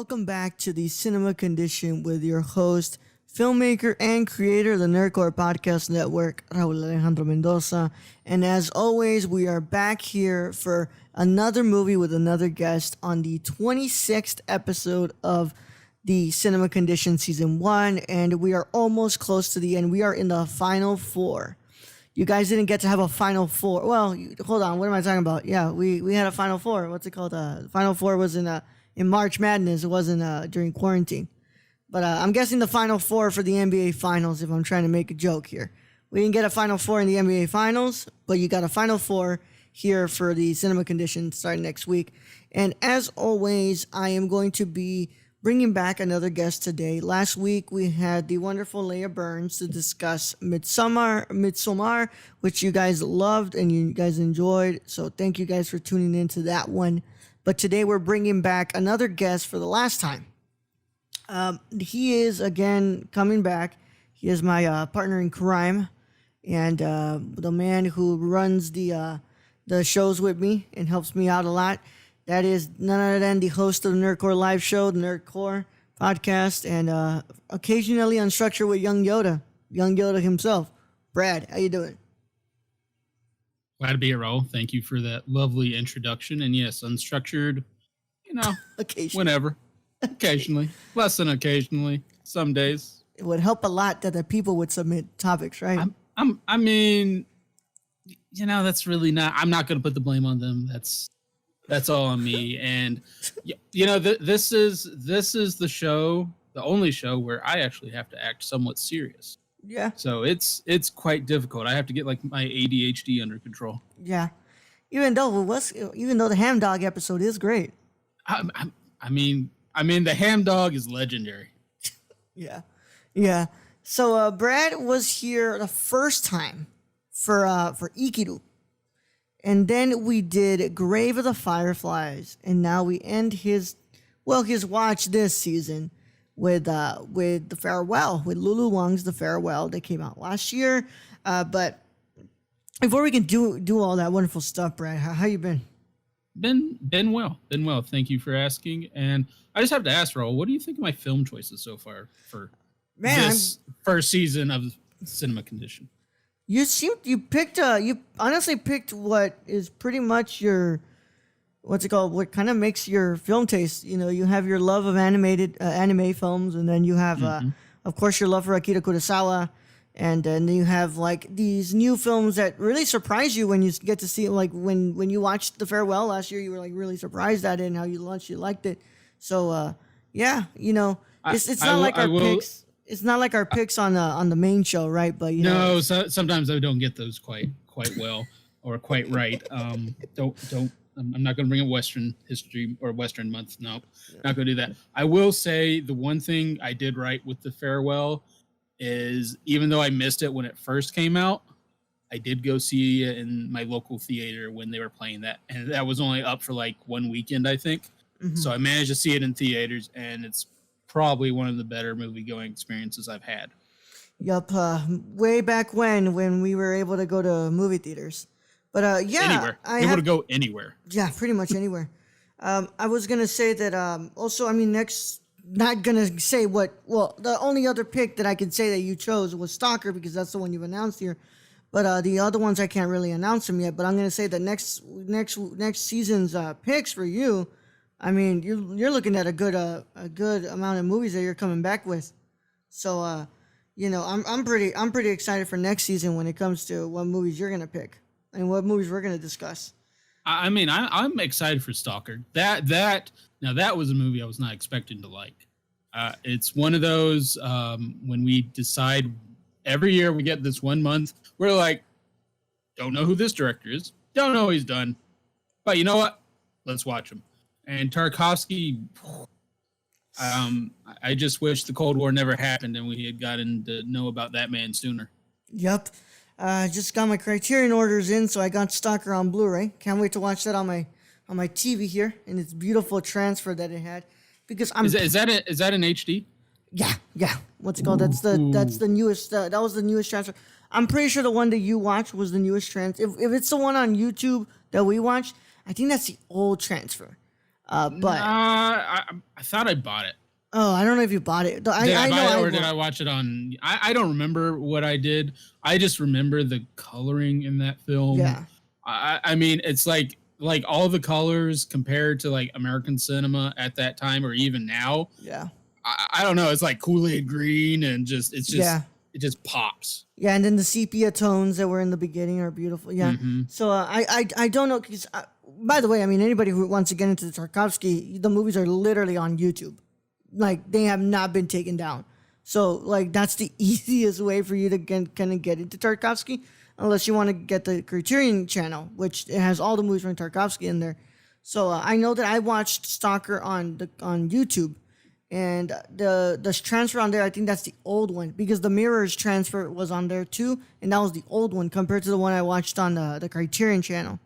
Welcome back to the Cinema Condition with your host, filmmaker and creator of the Nerdcore Podcast Network, Raul Alejandro Mendoza. And as always, we are back here for another movie with another guest on the 26th episode of the Cinema Condition Season 1. And we are almost close to the end. We are in the final four. You guys didn't get to have a final four. Well, hold on. What am I talking about? Yeah, we had a final four. What's it called? Final four was in March Madness. It wasn't during quarantine. But I'm guessing the Final Four for the NBA Finals, if I'm trying to make a joke here. We didn't get a Final Four in the NBA Finals, but you got a Final Four here for the Cinema Condition starting next week. And as always, I am going to be bringing back another guest today. Last week, we had the wonderful Leia Burns to discuss Midsommar, which you guys loved and you guys enjoyed. So thank you guys for tuning into that one. But today, we're bringing back another guest for the last time. He is, again, coming back. He is my partner in crime and the man who runs the shows with me and helps me out a lot. That is none other than the host of the Nerdcore Live Show, the Nerdcore Podcast, and occasionally Unstructured with YoungYoda himself. Brad, how you doing? Glad to be here, Raul. Thank you for that lovely introduction. And yes, Unstructured, occasionally. Whenever. Occasionally. Less than occasionally. Some days. It would help a lot that the people would submit topics, right? I mean, that's really not, I'm not going to put the blame on them. That's all on me. And, this is the show, the only show where I actually have to act somewhat serious. Yeah. So it's quite difficult. I have to get like my ADHD under control. Yeah. Even though the Ham Dog episode is great. I mean, the Ham Dog is legendary. Yeah. Yeah. So Brad was here the first time for Ikiru. And then we did Grave of the Fireflies. And now we end his watch this season with The Farewell, with Lulu Wong's The Farewell that came out last year. But before we can do all that wonderful stuff, Brad, how you been? Been well. Thank you for asking. And I just have to ask, Raul, what do you think of my film choices so far for this first season of Cinema Condition? You honestly picked what is pretty much your, what kind of makes your film taste. You have your love of anime films, and then you have, of course, your love for Akira Kurosawa. And then you have like these new films that really surprise you when you get to see it. Like when you watched The Farewell last year, you were like really surprised at it and how you liked it. So it's not like our picks. It's not like our picks on the main show, right? But sometimes I don't get those quite well or quite right. I'm not going to bring up Western history or Western month. No, not going to do that. I will say the one thing I did right with The Farewell is, even though I missed it when it first came out, I did go see it in my local theater when they were playing that. And that was only up for like one weekend, I think. Mm-hmm. So I managed to see it in theaters, and it's probably one of the better movie-going experiences I've had. Yup. Way back when we were able to go to movie theaters. But anywhere. Able to go anywhere. Yeah, pretty much anywhere. I was going to say that also, next... Not gonna say the only other pick that I could say that you chose was Stalker, because that's the one you've announced here. But the other ones I can't really announce them yet. But I'm gonna say that next season's picks for you, you're looking at a good amount of movies that you're coming back with. So I'm pretty excited for next season when it comes to what movies you're gonna pick and what movies we're gonna discuss. I'm excited for Stalker. That was a movie I was not expecting to like. It's one of those when we decide every year we get this 1 month, we're like, don't know who this director is, don't know what he's done, but you know what? Let's watch him. And Tarkovsky, I just wish the Cold War never happened and we had gotten to know about that man sooner. Yep. Just got my Criterion orders in, so I got Stalker on Blu-ray. Can't wait to watch that on my TV here, and its beautiful transfer that it had. Because is that an HD? Yeah. What's it called? That's the newest. That was the newest transfer. I'm pretty sure the one that you watched was the newest transfer. If it's the one on YouTube that we watched, I think that's the old transfer. But I thought I bought it. oh, I don't know if you bought it. Did I buy it or did I watch it on? I don't remember what I did. I just remember the coloring in that film. Yeah. I mean, it's like all the colors compared to like American cinema at that time or even now. Yeah. I don't know. It's like Kool-Aid green and it just pops. Yeah, and then the sepia tones that were in the beginning are beautiful. Yeah. Mm-hmm. So I don't know because by the way, I mean anybody who wants to get into the Tarkovsky, the movies are literally on YouTube. Like they have not been taken down. So like that's the easiest way for you to kind of get into Tarkovsky, unless you want to get the Criterion channel, which it has all the movies from Tarkovsky in there. So I know that I watched Stalker on YouTube, and the transfer on there, I think that's the old one because the Mirrors transfer was on there too, and that was the old one compared to the one I watched on the Criterion channel.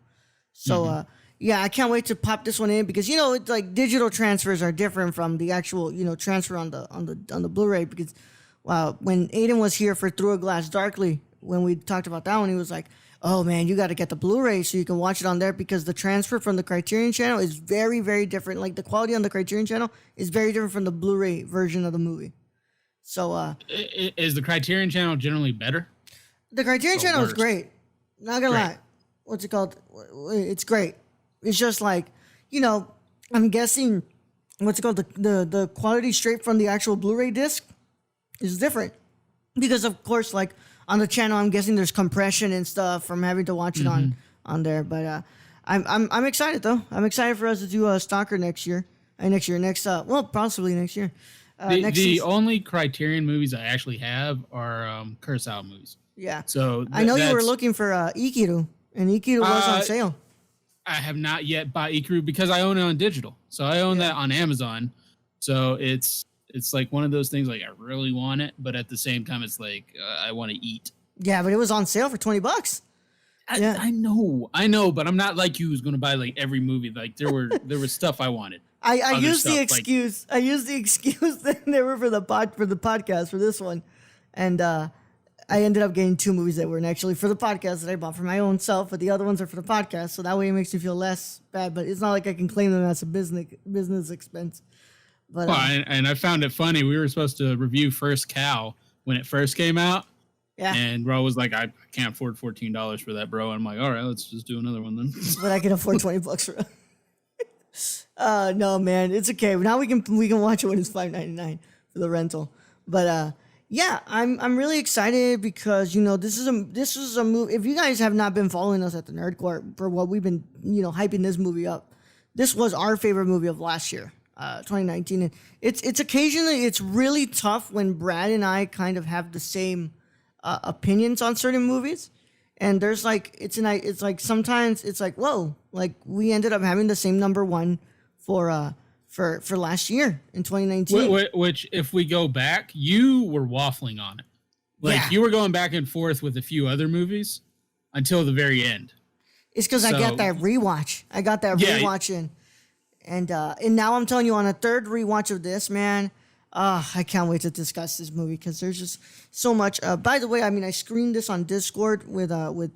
So yeah, I can't wait to pop this one in because it's like digital transfers are different from the actual transfer on the Blu-ray because when Aiden was here for Through a Glass Darkly, when we talked about that one, he was like, oh man, you got to get the Blu-ray so you can watch it on there because the transfer from the Criterion channel is very, very different. Like the quality on the Criterion channel is very different from the Blu-ray version of the movie. So is the Criterion channel generally better? The Criterion channel is great. Not gonna lie. What's it called? It's great. It's just like, I'm guessing what's it called? The quality straight from the actual Blu-ray disc is different because of course, like on the channel, I'm guessing there's compression and stuff from having to watch it on there. But I'm excited though. I'm excited for us to do Stalker next year. Possibly next year. The only Criterion movies I actually have are Kurosawa movies. Yeah. So I know you were looking for Ikiru, and Ikiru was on sale. I have not yet bought Ikiru because I own it on digital. So I own that on Amazon. So it's like one of those things like I really want it, but at the same time it's like I want to eat. Yeah, but it was on sale for $20. I know, but I'm not like you who's going to buy like every movie. Like there was stuff I wanted. I used the excuse. I used the excuse that they were for the podcast for this one, and I ended up getting 2 movies that weren't actually for the podcast that I bought for my own self, but the other ones are for the podcast, so that way it makes me feel less bad. But it's not like I can claim them as a business expense. But and I found it funny. We were supposed to review First Cow when it first came out. Yeah. And bro was like, I can't afford $14 for that, bro. I'm like, all right, let's just do another one then. But I can afford $20 for it. No, man, it's okay. Now we can watch it when it's $5.99 for the rental. But yeah, I'm really excited because this is a movie. If you guys have not been following us at the Nerd Court for what we've been hyping this movie up, this was our favorite movie of last year, 2019. And it's occasionally it's really tough when Brad and I kind of have the same opinions on certain movies, and there's like it's like sometimes it's like whoa, like we ended up having the same number one for last year in 2019. Which, if we go back, you were waffling on it. Like, you were going back and forth with a few other movies until the very end. It's because I got that rewatch. Rewatch in. And now I'm telling you, on a third rewatch of this, man, I can't wait to discuss this movie because there's just so much. By the way, I mean, I screened this on Discord with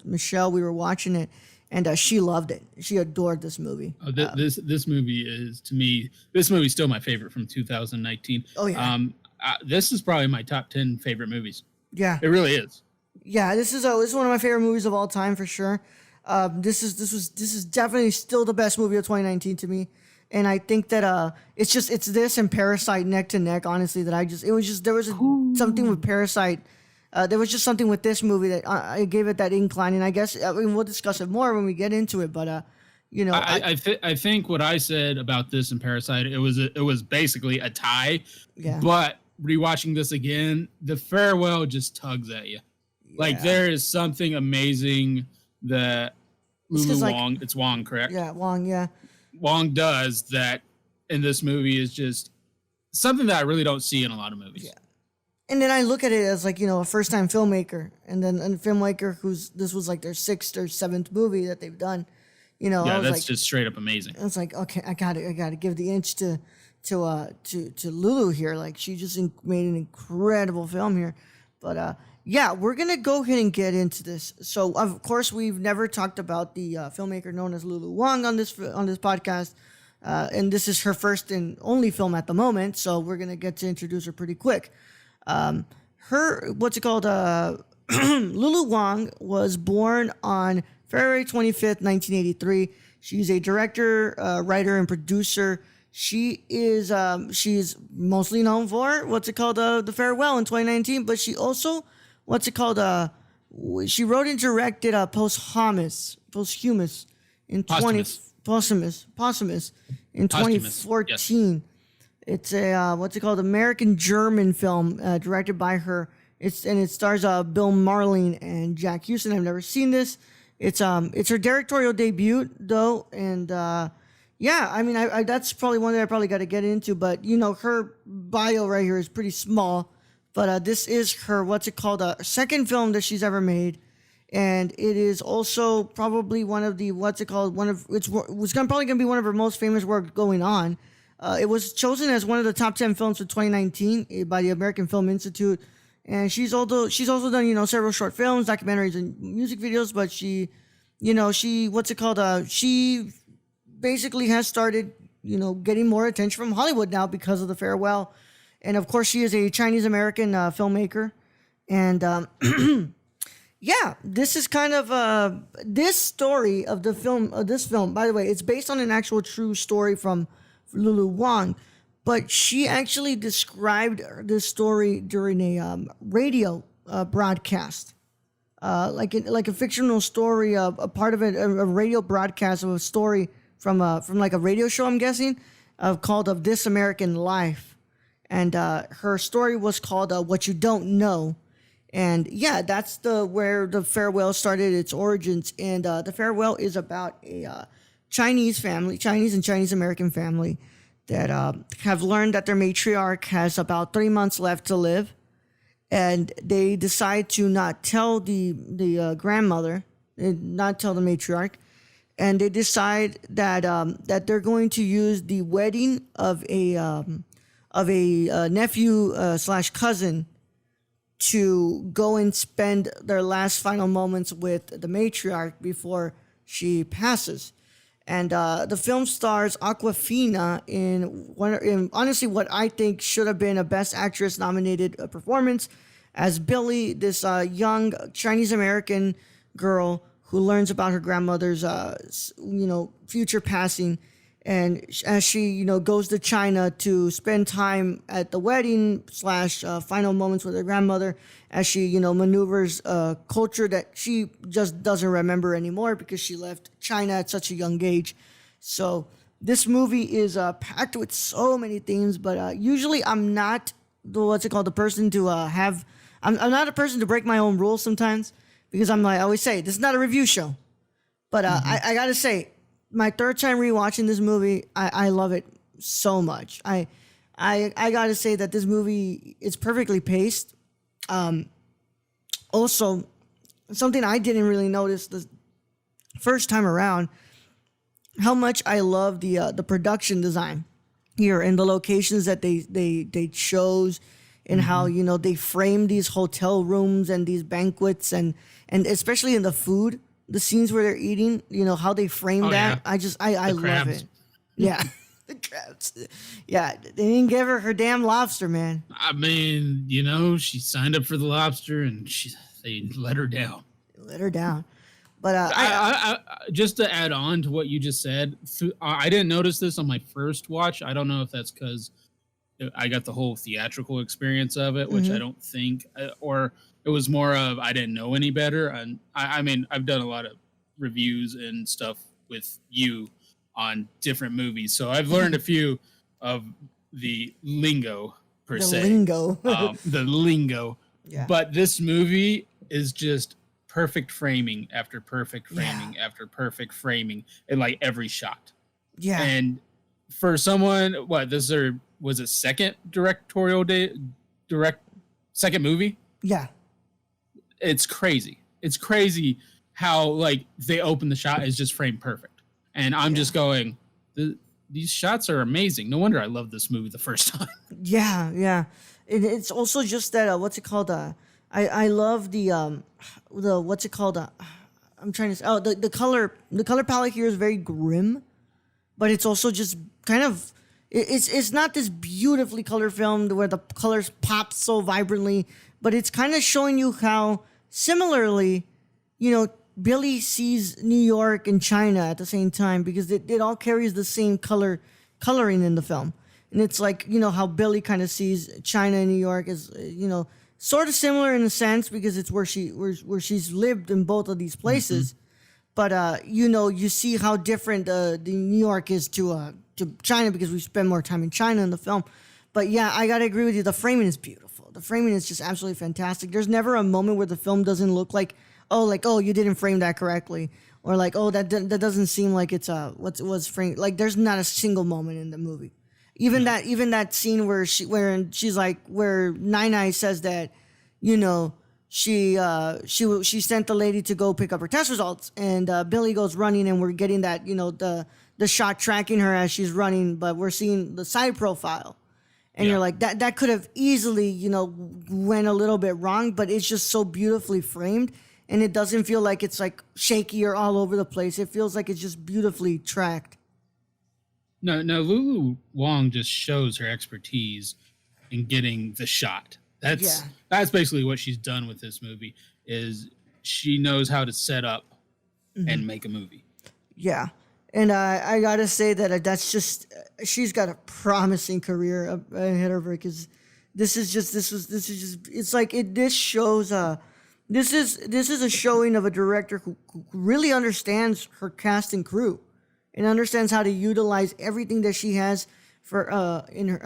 Michelle. We were watching it. And she loved it. She adored this movie. Oh, this movie is, to me, this movie's still my favorite from 2019. Oh yeah. This is probably my top 10 favorite movies. Yeah. It really is. Yeah, this is one of my favorite movies of all time for sure. This is definitely still the best movie of 2019 to me. And I think that it's this and Parasite neck to neck. Honestly, there was something with Parasite. There was just something with this movie that I gave it that incline, and I guess we'll discuss it more when we get into it. But I think what I said about this and Parasite, it was basically a tie. Yeah. But rewatching this again, the farewell just tugs at you. Yeah. Like there is something amazing that Lulu Wong, it's Wong, correct? Yeah, Wong. Yeah. Wong does that in this movie is just something that I really don't see in a lot of movies. Yeah. And then I look at it as like, a first-time filmmaker, and then a filmmaker this was like their 6th or 7th movie that they've done. Yeah, that's just straight up amazing. It's like, okay, I gotta give the inch to Lulu here. Like she just made an incredible film here. But yeah, we're gonna go ahead and get into this. So of course we've never talked about the filmmaker known as Lulu Wong on this podcast. and this is her first and only film at the moment, so we're gonna get to introduce her pretty quick. Lulu Wong was born on February 25th, 1983. She's a director, writer, and producer. She's mostly known for The Farewell in 2019, but she also she wrote and directed Posthumous in Posthumous. in 2014. Yes. It's a American German film directed by her. It stars Bill Marling and Jack Houston. I've never seen this. It's her directorial debut though, and that's probably one that I probably got to get into. But her bio right here is pretty small. But this is her second film that she's ever made, and it is also probably one of the probably gonna be one of her most famous work going on. It was chosen as one of the top 10 films for 2019 by the American Film Institute. And she's also done, several short films, documentaries, and music videos, but she basically has started, getting more attention from Hollywood now because of The Farewell. And of course, she is a Chinese American filmmaker. And this is kind of this story of this film, by the way, it's based on an actual true story from Lulu Wong. But she actually described this story during a radio broadcast, like a fictional story, a part of it, a radio broadcast of a story from like a radio show, I'm guessing, called "Of This American Life," and her story was called "What You Don't Know," and that's where The Farewell started its origins. And The Farewell is about a Chinese and Chinese American family that have learned that their matriarch has about 3 months left to live, and they decide to not tell the grandmother, not tell the matriarch, and they decide that they're going to use the wedding of a nephew / cousin to go and spend their last final moments with the matriarch before she passes. And the film stars Aquafina in honestly what I think should have been a Best Actress nominated performance as Billy, this young Chinese American girl who learns about her grandmother's future passing, and as she goes to China to spend time at the wedding / final moments with her grandmother, as she maneuvers a culture that she just doesn't remember anymore because she left China at such a young age. So this movie is packed with so many themes, but usually I'm not the person to I'm not a person to break my own rules sometimes, because I always say this is not a review show, but I gotta say, my third time rewatching this movie, I love it so much. I gotta say that this movie is perfectly paced. Also, something I didn't really notice the first time around, how much I love the production design here and the locations that they chose, and how they frame these hotel rooms and these banquets, and especially in the food. The scenes where they're eating, how they frame that. Yeah. I love it. Yeah. The crabs. Yeah. They didn't give her damn lobster, man. I mean, she signed up for the lobster and they let her down. But I just to add on to what you just said, I didn't notice this on my first watch. I don't know if that's because I got the whole theatrical experience of it, which I don't think, or it was more of I didn't know any better. And I mean, I've done a lot of reviews and stuff with you on different movies, so I've learned a few of the lingo per se. The lingo. Yeah. But this movie is just perfect framing after perfect framing after perfect framing in like every shot. Yeah. And for someone, was it second second movie? Yeah. It's crazy. It's crazy how like they open the shot is just framed perfect. And I'm just going, these shots are amazing. No wonder I loved this movie the first time. Yeah. It's also just that I love the what's it called? I'm trying to say, the color palette here is very grim. but it's also just kind of it's not this beautifully colored film where the colors pop so vibrantly, but it's kind of showing you how similarly, Billy sees New York and China at the same time, because it all carries the same coloring in the film. And it's like, how Billy kind of sees China and New York as, sort of similar in a sense, because it's where she's lived in both of these places. But, you see how different the New York is to China, because we spend more time in China in the film. But yeah, I got to agree with you. The framing is beautiful. The framing is just absolutely fantastic. There's never a moment where the film doesn't look like, oh, you didn't frame that correctly. Or like, oh, that doesn't seem like it's what was framed. Like, there's not a single moment in the movie. Even that scene where she's like, where Nai says that, she sent the lady to go pick up her test results, and Billy goes running, and we're getting that, the shot tracking her as she's running, but we're seeing the side profile. And you're like, that could have easily, went a little bit wrong, but it's just so beautifully framed, and it doesn't feel like it's like shaky or all over the place. It feels like it's just beautifully tracked. No, Lulu Wong just shows her expertise in getting the shot. That's basically what she's done with this movie, is she knows how to set up and make a movie. Yeah. And I got to say that that's just, she's got a promising career ahead of her, because this is just, it's like, this shows, this is a showing of a director who really understands her cast and crew, and understands how to utilize everything that she has for in her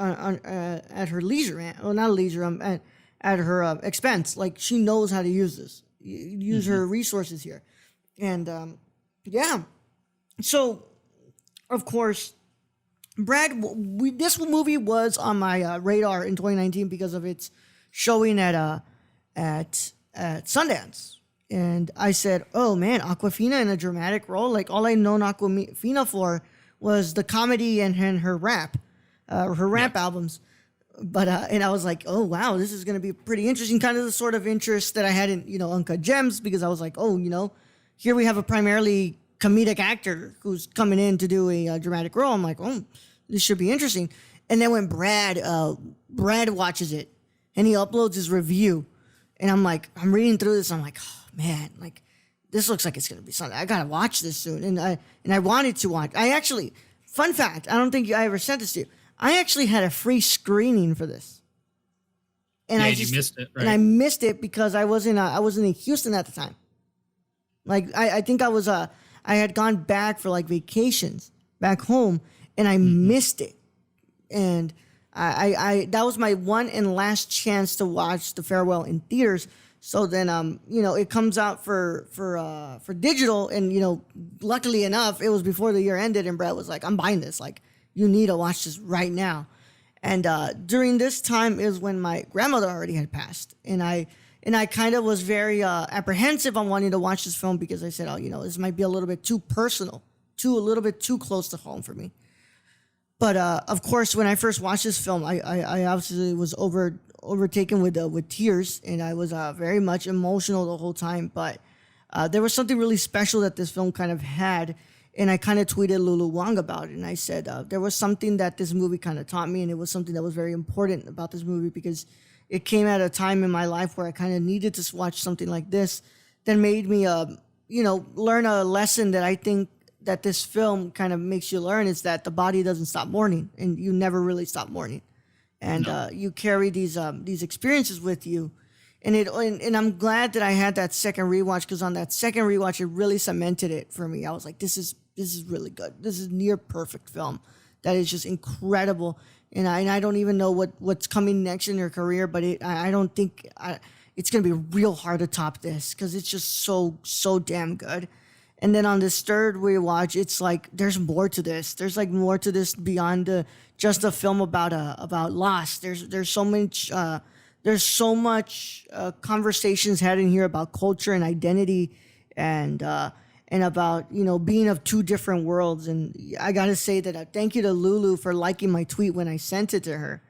at her leisure, well, not leisure, at her expense. Like, she knows how to use this, use her resources here, and So, of course, Brad, this movie was on my radar in 2019 because of its showing at Sundance. And I said, oh man, Aquafina in a dramatic role? Like, all I known Aquafina for was the comedy and her rap albums. But, and I was like, oh wow, this is going to be pretty interesting. Kind of the sort of interest that I had in, Uncut Gems, because I was like, oh, here we have a primarily comedic actor who's coming in to do a dramatic role. I'm like, oh, this should be interesting. And then when Brad watches it and he uploads his review, and I'm like, I'm reading through this, I'm like, oh man, like, this looks like it's gonna be something. I gotta watch this soon. And I wanted to watch. I actually, fun fact, I don't think I ever sent this to you. I actually had a free screening for this. And you missed it, right? And I missed it because I wasn't in Houston at the time. Like, I think I had gone back for like vacations back home, and I missed it. And I that was my one and last chance to watch The Farewell in theaters. So then, it comes out for digital, and, luckily enough, it was before the year ended, and Brad was like, I'm buying this. Like, you need to watch this right now. And during this time is when my grandmother already had passed. And I kind of was very apprehensive on wanting to watch this film, because I said, oh, this might be a little bit too personal, a little bit too close to home for me. But of course, when I first watched this film, I obviously was overtaken with tears, and I was very much emotional the whole time. But there was something really special that this film kind of had, and I kind of tweeted Lulu Wong about it, and I said there was something that this movie kind of taught me, and it was something that was very important about this movie, because it came at a time in my life where I kind of needed to watch something like this that made me, learn a lesson that I think that this film kind of makes you learn, is that the body doesn't stop mourning, and you never really stop mourning. And you carry these experiences with you. And I'm glad that I had that second rewatch, because on that second rewatch, it really cemented it for me. I was like, this is really good. This is near perfect film. That is just incredible. And I don't even know what's coming next in your career, but I don't think it's going to be real hard to top this, because it's just so damn good. And then on this third rewatch, it's like, there's more to this. There's like more to this beyond just a film about loss. There's so much conversations had in here about culture and identity, and about, being of two different worlds. And I got to say that thank you to Lulu for liking my tweet when I sent it to her,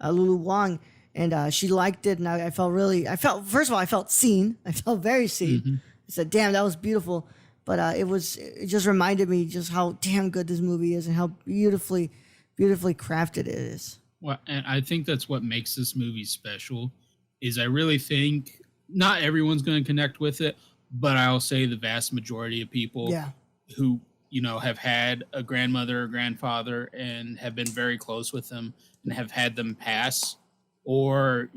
Lulu Wong. And she liked it, and first of all, I felt seen. I felt very seen. I said, damn, that was beautiful. But it just reminded me just how damn good this movie is and how beautifully crafted it is. Well, and I think that's what makes this movie special. Is I really think not everyone's going to connect with it, but I'll say the vast majority of people who have had a grandmother or grandfather and have been very close with them and have had them pass, or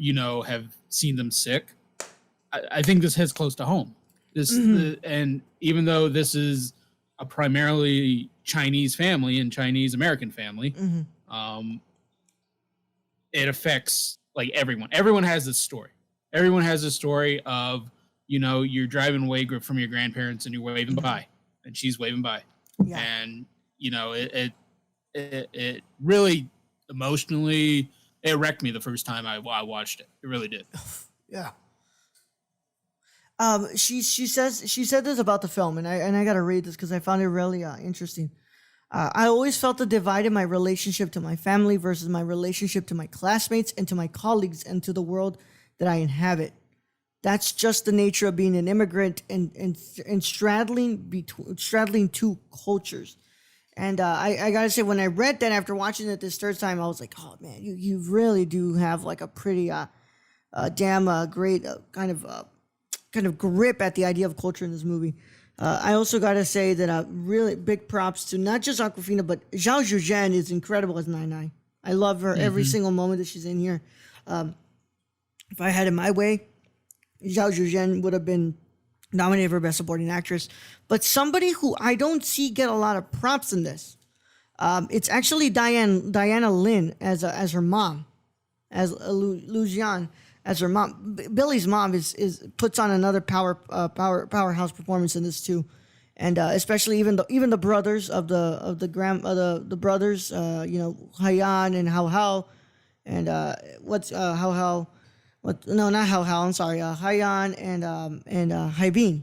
have seen them sick. I think this hits close to home. And even though this is a primarily Chinese family and Chinese American family, it affects like everyone. Everyone has this story. Everyone has a story of, you're driving away from your grandparents and you're waving by, and she's waving by. Yeah. And, it really emotionally, it wrecked me the first time I watched it. It really did. Yeah. She said this about the film, and I gotta read this because I found it really interesting. I always felt a divide in my relationship to my family versus my relationship to my classmates and to my colleagues and to the world that I inhabit. That's just the nature of being an immigrant and straddling two cultures. And I gotta say, when I read that after watching it this third time, I was like, oh man, you really do have like a pretty damn great kind of grip at the idea of culture in this movie. I also gotta say that really big props to not just Aquafina, but Zhao Zhuzhen is incredible as Nai. I love her every single moment that she's in here. If I had it my way, Zhao Zhuzhen would have been nominated for Best Supporting Actress. But somebody who I don't see get a lot of props in this, it's actually Diana Lin as her mom, as Lu Jian as her mom. Billy's mom is puts on another powerhouse performance in this too, and especially even the brothers of the brothers, Hayan and Hao Hao, and Hao Hao. No, not Hao Hao. I'm sorry. Hayan and Haibin,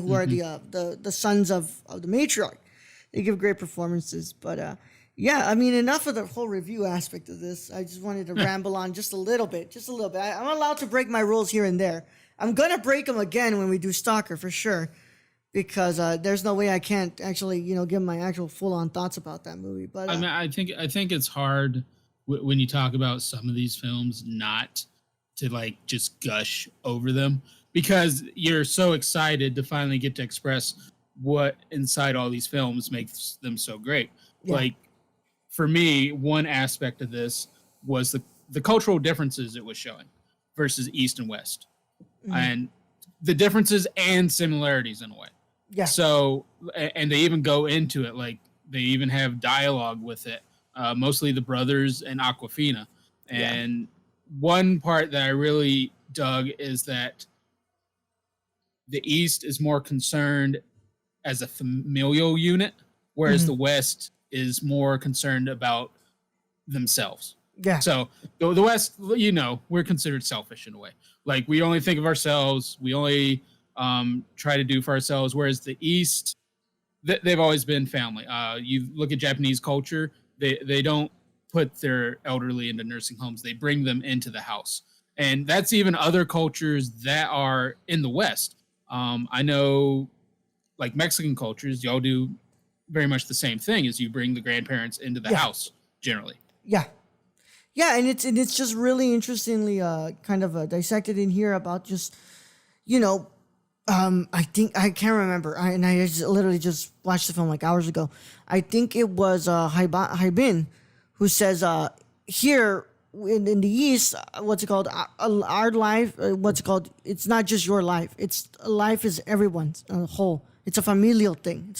who are the sons of the matriarch. They give great performances, but yeah, I mean, enough of the whole review aspect of this. I just wanted to ramble on just a little bit. I'm allowed to break my rules here and there. I'm gonna break them again when we do Stalker for sure, because there's no way I can't actually give my actual full on thoughts about that movie. But I mean, I think it's hard when you talk about some of these films not to like just gush over them, because you're so excited to finally get to express what inside all these films makes them so great. Yeah. Like for me, one aspect of this was the cultural differences it was showing versus East and West, and the differences and similarities in a way. Yeah. So, and they even go into it, like they even have dialogue with it, mostly the brothers and Aquafina. And one part that I really dug is that the East is more concerned as a familial unit, whereas the West is more concerned about themselves. Yeah. So the West, we're considered selfish in a way. Like we only think of ourselves. We only try to do for ourselves. Whereas the East, they've always been family. You look at Japanese culture, they don't put their elderly into nursing homes. They bring them into the house. And that's even other cultures that are in the West. I know like Mexican cultures, y'all do very much the same thing, as you bring the grandparents into the house generally. Yeah. Yeah, and it's just really interestingly kind of dissected in here about just, I think, I can't remember, I literally just watched the film like hours ago. I think it was Haibin who says, here in the East, what's it called? Our life, it's not just your life. Life is everyone's whole. It's a familial thing.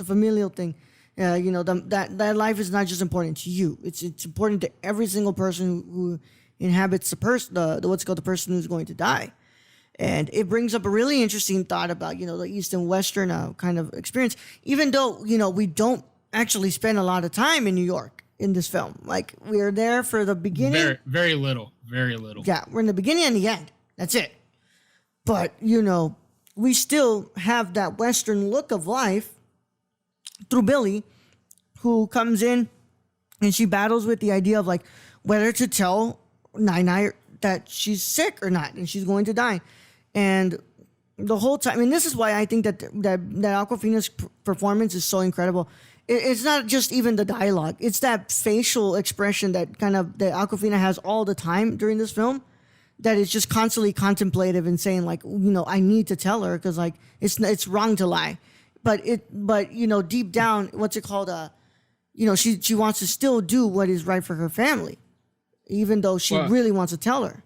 That life is not just important to you. It's important to every single person who inhabits the person who's going to die. And it brings up a really interesting thought about, the East and Western kind of experience, even though, we don't actually spend a lot of time in New York in this film. Like, we're there for the beginning. Very, very little. Very little. Yeah, we're in the beginning and the end. That's it. But, we still have that Western look of life through Billy, who comes in and she battles with the idea of, like, whether to tell Nai that she's sick or not and she's going to die. And the whole time. And this is why I think that Aquafina's performance is so incredible. It's not just even the dialogue; it's that facial expression that Aquafina has all the time during this film. That is just constantly contemplative and saying like, I need to tell her because like it's wrong to lie, but deep down, what's it called? She wants to still do what is right for her family, even though she really wants to tell her.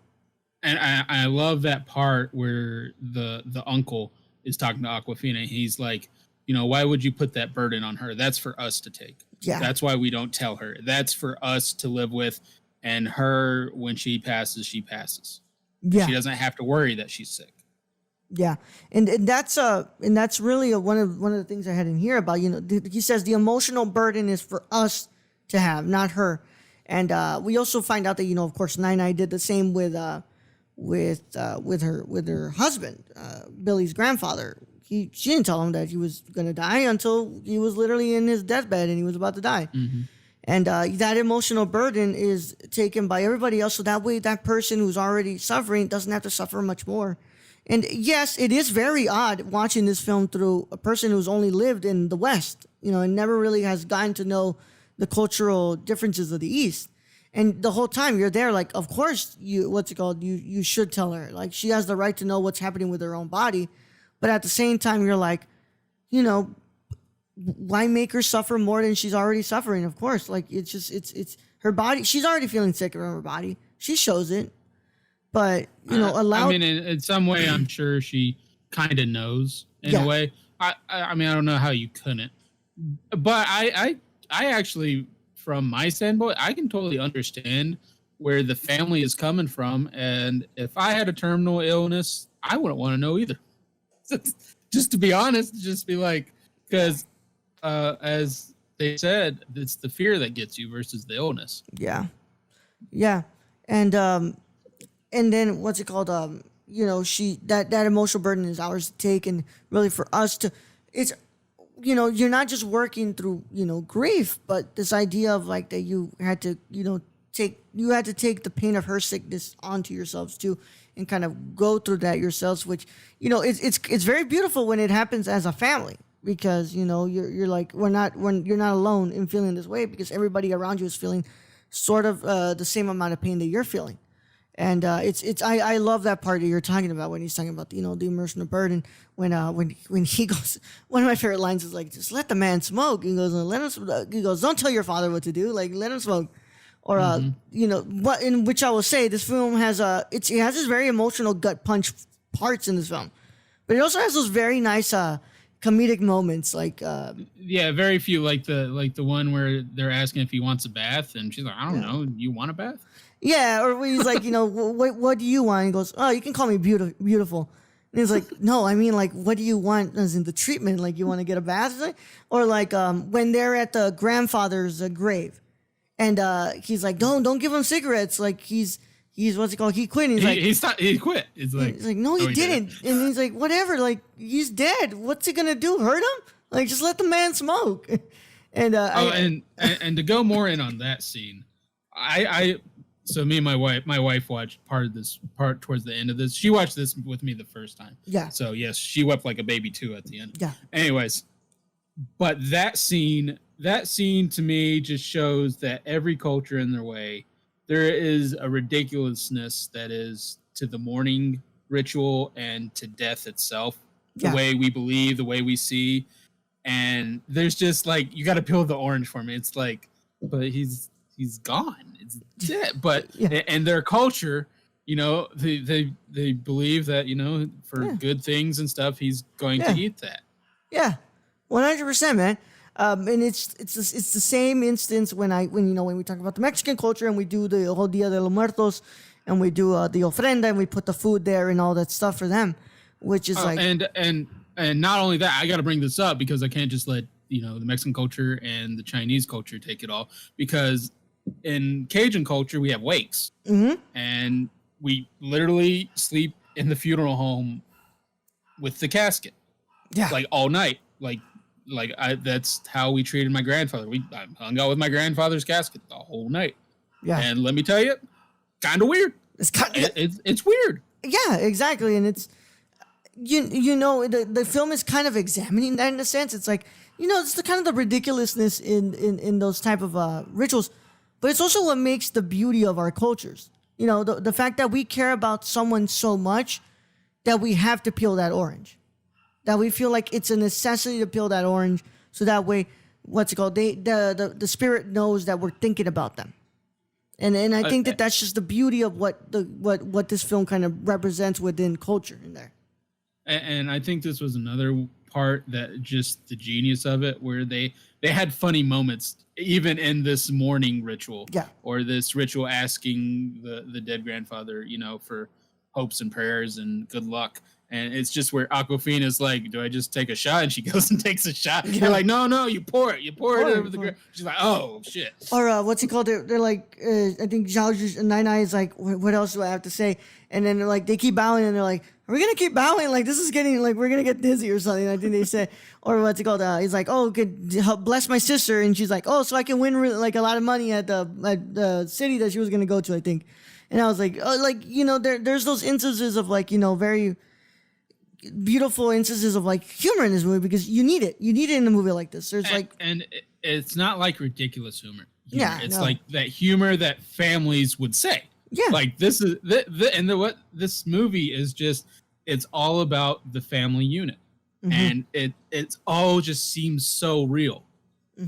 And I love that part where the uncle is talking to Aquafina. He's like, why would you put that burden on her? That's for us to take. Yeah. That's why we don't tell her. That's for us to live with. And her, when she passes, she passes. Yeah. She doesn't have to worry that she's sick. Yeah. And that's really one of the things I had in here about, he says the emotional burden is for us to have, not her. And we also find out that, of course, Nai did the same with her husband, Billy's grandfather. She didn't tell him that he was going to die until he was literally in his deathbed and he was about to die. Mm-hmm. And that emotional burden is taken by everybody else. So that way, that person who's already suffering doesn't have to suffer much more. And yes, it is very odd watching this film through a person who's only lived in the West, and never really has gotten to know the cultural differences of the East. And the whole time you're there, like, of course, you should tell her. Like, she has the right to know what's happening with her own body. But at the same time, you're like, why make her suffer more than she's already suffering? Of course, like it's her body. She's already feeling sick of her body. She shows it, but allow. I mean, in some way, I'm sure she kind of knows in a way. I mean, I don't know how you couldn't, but I actually, from my standpoint, I can totally understand where the family is coming from. And if I had a terminal illness, I wouldn't want to know either. Just to be honest, just be like, because. As they said, it's the fear that gets you versus the illness. Yeah, and then what's it called? That emotional burden is ours to take, and really for us to, it's, you're not just working through grief, but this idea of like that you had to take the pain of her sickness onto yourselves too, and kind of go through that yourselves, which it's very beautiful when it happens as a family. Because you're like you're not alone in feeling this way, because everybody around you is feeling sort of the same amount of pain that you're feeling, and I love that part that you're talking about when he's talking about the emotional burden when he goes. One of my favorite lines is like, just let the man smoke. He goes, don't tell your father what to do, like let him smoke, or what in which I will say this film has it has this very emotional gut punch parts in this film, but it also has those very nice comedic moments, like very few, like the one where they're asking if he wants a bath and she's like, I don't know, you want a bath? Or when he's like, what do you want? And he goes, oh, you can call me beautiful. And he's like, no, I mean, like, what do you want as in the treatment? Like, you want to get a bath? Or like when they're at the grandfather's grave, and he's like, don't give him cigarettes. Like he's what's it called? He quit. And he quit. He's like, no, he didn't. And he's like, whatever. Like, he's dead. What's he gonna do? Hurt him? Like, just let the man smoke. And and to go more in on that scene, so me and my wife watched part towards the end of this. She watched this with me the first time. Yeah. So yes, she wept like a baby too at the end. Yeah. Anyways, but that scene to me just shows that every culture in their way, there is a ridiculousness that is to the mourning ritual and to death itself, the way we believe, the way we see. And there's just like, you got to peel the orange for me. It's like, but he's gone. It's dead. But and their culture, they believe that, for good things and stuff, he's going to eat that. Yeah, 100%, man. And it's the same instance when we talk about the Mexican culture and we do the whole Dia de los Muertos and we do the ofrenda and we put the food there and all that stuff for them, which is and not only that, I got to bring this up because I can't just let the Mexican culture and the Chinese culture take it all, because in Cajun culture we have wakes, and we literally sleep in the funeral home with the casket, like all night, that's how we treated my grandfather. I hung out with my grandfather's casket the whole night. Yeah. And let me tell you, kind of weird. It's weird. Yeah, exactly. And it's, you know, the film is kind of examining that in a sense. It's like, you know, it's the kind of the ridiculousness in those type of rituals, but it's also what makes the beauty of our cultures. You know, the fact that we care about someone so much that we have to peel that orange, that we feel like it's a necessity to peel that orange, so that way, the spirit knows that we're thinking about them. And I think that's just the beauty of what this film kind of represents within culture in there. And I think this was another part that just the genius of it, where they had funny moments even in this mourning ritual, or this ritual asking the dead grandfather, you know, for hopes and prayers and good luck. And it's just where Aquafina's like, do I just take a shot? And she goes and takes a shot. They're like, no, you pour it over the ground. She's like, oh shit. Or what's it called? They're like, I think Zhao and Nai is like, what else do I have to say? And then they're like, they keep bowing, and they're like, are we gonna keep bowing? Like, this is getting like, we're gonna get dizzy or something. I think they said. Or what's it called? He's like, oh, could help bless my sister, and she's like, oh, so I can win like a lot of money at the city that she was gonna go to, I think. And I was like, oh, like, you know, there's those instances of like, you know, very beautiful instances of like humor in this movie, because you need it in a movie like this. There's it's not like ridiculous humor. It's no. like that humor that families would say. Yeah, like this is what this movie is, just it's all about the family unit, and it's all just seems so real,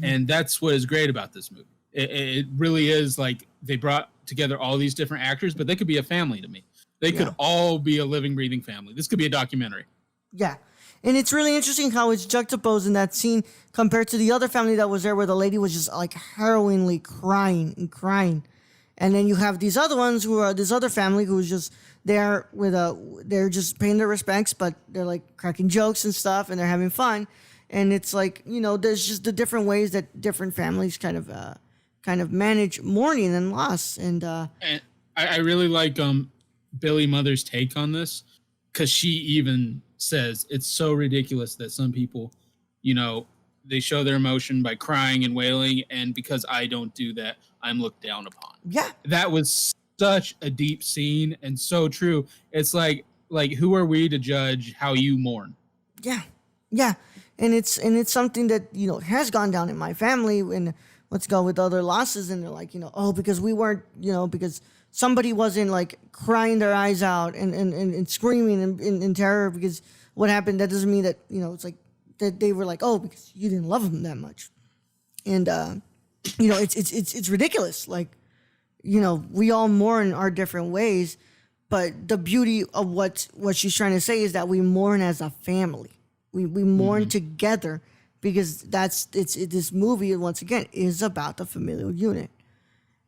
and that's what is great about this movie. It really is like they brought together all these different actors, but they could be a family to me. They could all be a living, breathing family. This could be a documentary. Yeah. And it's really interesting how it's juxtaposed in that scene compared to the other family that was there, where the lady was just like harrowingly crying. And then you have these other ones who are this other family who's just there they're just paying their respects, but they're like cracking jokes and stuff, and they're having fun. And it's like, you know, there's just the different ways that different families kind of manage mourning and loss. And I really like Billy Mother's take on this, because she even says it's so ridiculous that some people, you know, they show their emotion by crying and wailing, and because I don't do that, I'm looked down upon. Yeah. That was such a deep scene and so true. It's like who are we to judge how you mourn? Yeah. Yeah. And it's something that, you know, has gone down in my family, and let's go with other losses, and they're like, you know, oh, because we weren't, you know, because somebody wasn't like crying their eyes out and screaming in terror because what happened, that doesn't mean that, you know, it's like that they were like, oh, because you didn't love them that much. And, you know, it's ridiculous. Like, you know, we all mourn our different ways, but the beauty of what she's trying to say is that we mourn as a family. We mourn together, because this movie, once again, is about the familial unit.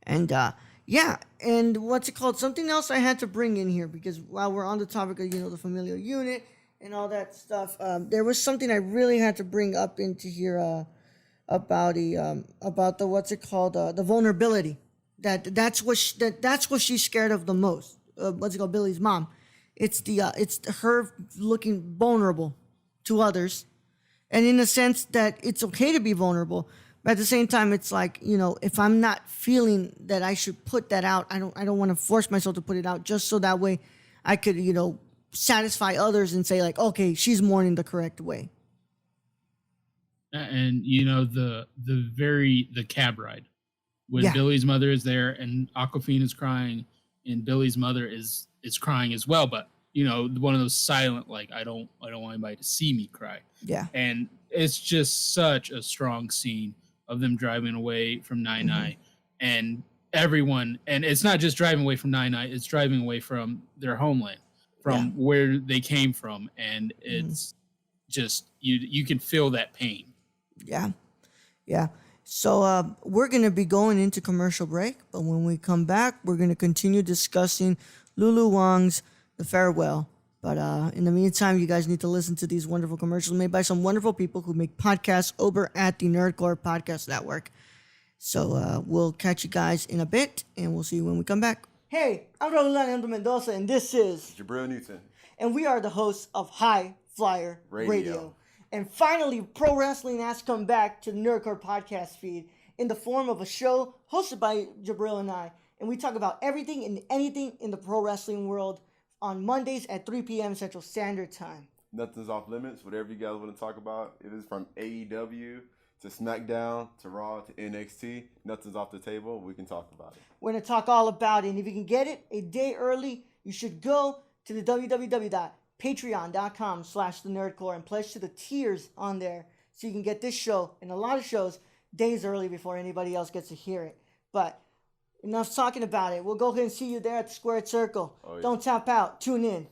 And, yeah, and what's it called? Something else I had to bring in here, because while we're on the topic of, you know, the familial unit and all that stuff, there was something I really had to bring up into here about the what's it called? The vulnerability. That's what she's scared of the most. What's it called? Billy's mom. It's her looking vulnerable to others, and in a sense that it's okay to be vulnerable. But at the same time, it's like, you know, if I'm not feeling that I should put that out, I don't want to force myself to put it out, just so that way I could, you know, satisfy others and say like, okay, she's mourning the correct way. And you know, the cab ride when Billy's mother is there and Aquafina's crying and Billy's mother is crying as well, but you know, one of those silent, like, I don't want anybody to see me cry. Yeah. And it's just such a strong scene of them driving away from Nai and everyone. And it's not just driving away from Nai, it's driving away from their homeland, from where they came from. And it's just, you can feel that pain. Yeah. Yeah. So we're going to be going into commercial break, but when we come back, we're going to continue discussing Lulu Wong's The Farewell. But in the meantime, you guys need to listen to these wonderful commercials made by some wonderful people who make podcasts over at the Nerdcore Podcast Network. So we'll catch you guys in a bit, and we'll see you when we come back. Hey, I'm Raul Mendoza, and this is Jabril Newton. And we are the hosts of High Flyer Radio. And finally, pro wrestling has come back to the Nerdcore Podcast feed in the form of a show hosted by Jabril and I. And we talk about everything and anything in the pro wrestling world on Mondays at 3 p.m. Central Standard Time. Nothing's off limits. Whatever you guys want to talk about, it is from AEW to SmackDown to Raw to NXT. Nothing's off the table. We can talk about it. We're going to talk all about it. And if you can get it a day early, you should go to the www.patreon.com/thenerdcore and pledge to the tiers on there so you can get this show and a lot of shows days early before anybody else gets to hear it. But enough talking about it. We'll go ahead and see you there at the Squared Circle. Oh, yeah. Don't tap out. Tune in.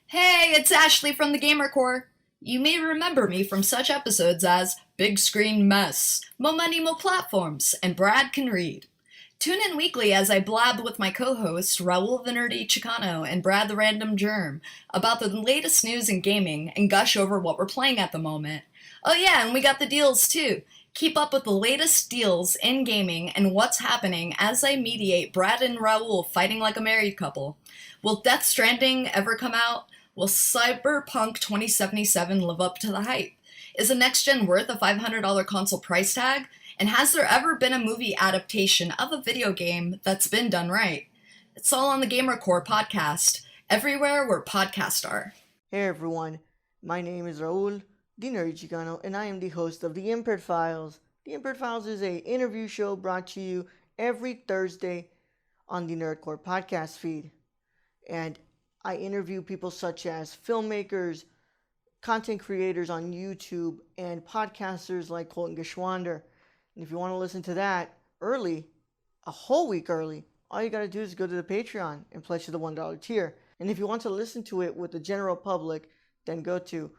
Hey, it's Ashley from the Gamer Core. You may remember me from such episodes as Big Screen Mess, Mo Money Mo Platforms, and Brad Can Read. Tune in weekly as I blab with my co-hosts Raul the Nerdy Chicano and Brad the Random Germ about the latest news in gaming and gush over what we're playing at the moment. Oh yeah, and we got the deals too. Keep up with the latest deals in gaming and what's happening as I mediate Brad and Raul fighting like a married couple. Will Death Stranding ever come out? Will Cyberpunk 2077 live up to the hype? Is a next-gen worth a $500 console price tag? And has there ever been a movie adaptation of a video game that's been done right? It's all on the Gamer Core podcast, everywhere where podcasts are. Hey everyone, my name is Raul, the Nerdy Chicano, and I am the host of The Impaired Files. The Impaired Files is an interview show brought to you every Thursday on the Nerdcore podcast feed. And I interview people such as filmmakers, content creators on YouTube, and podcasters like Colton Geschwander. And if you want to listen to that early, a whole week early, all you got to do is go to the Patreon and pledge to the $1 tier. And if you want to listen to it with the general public, then go to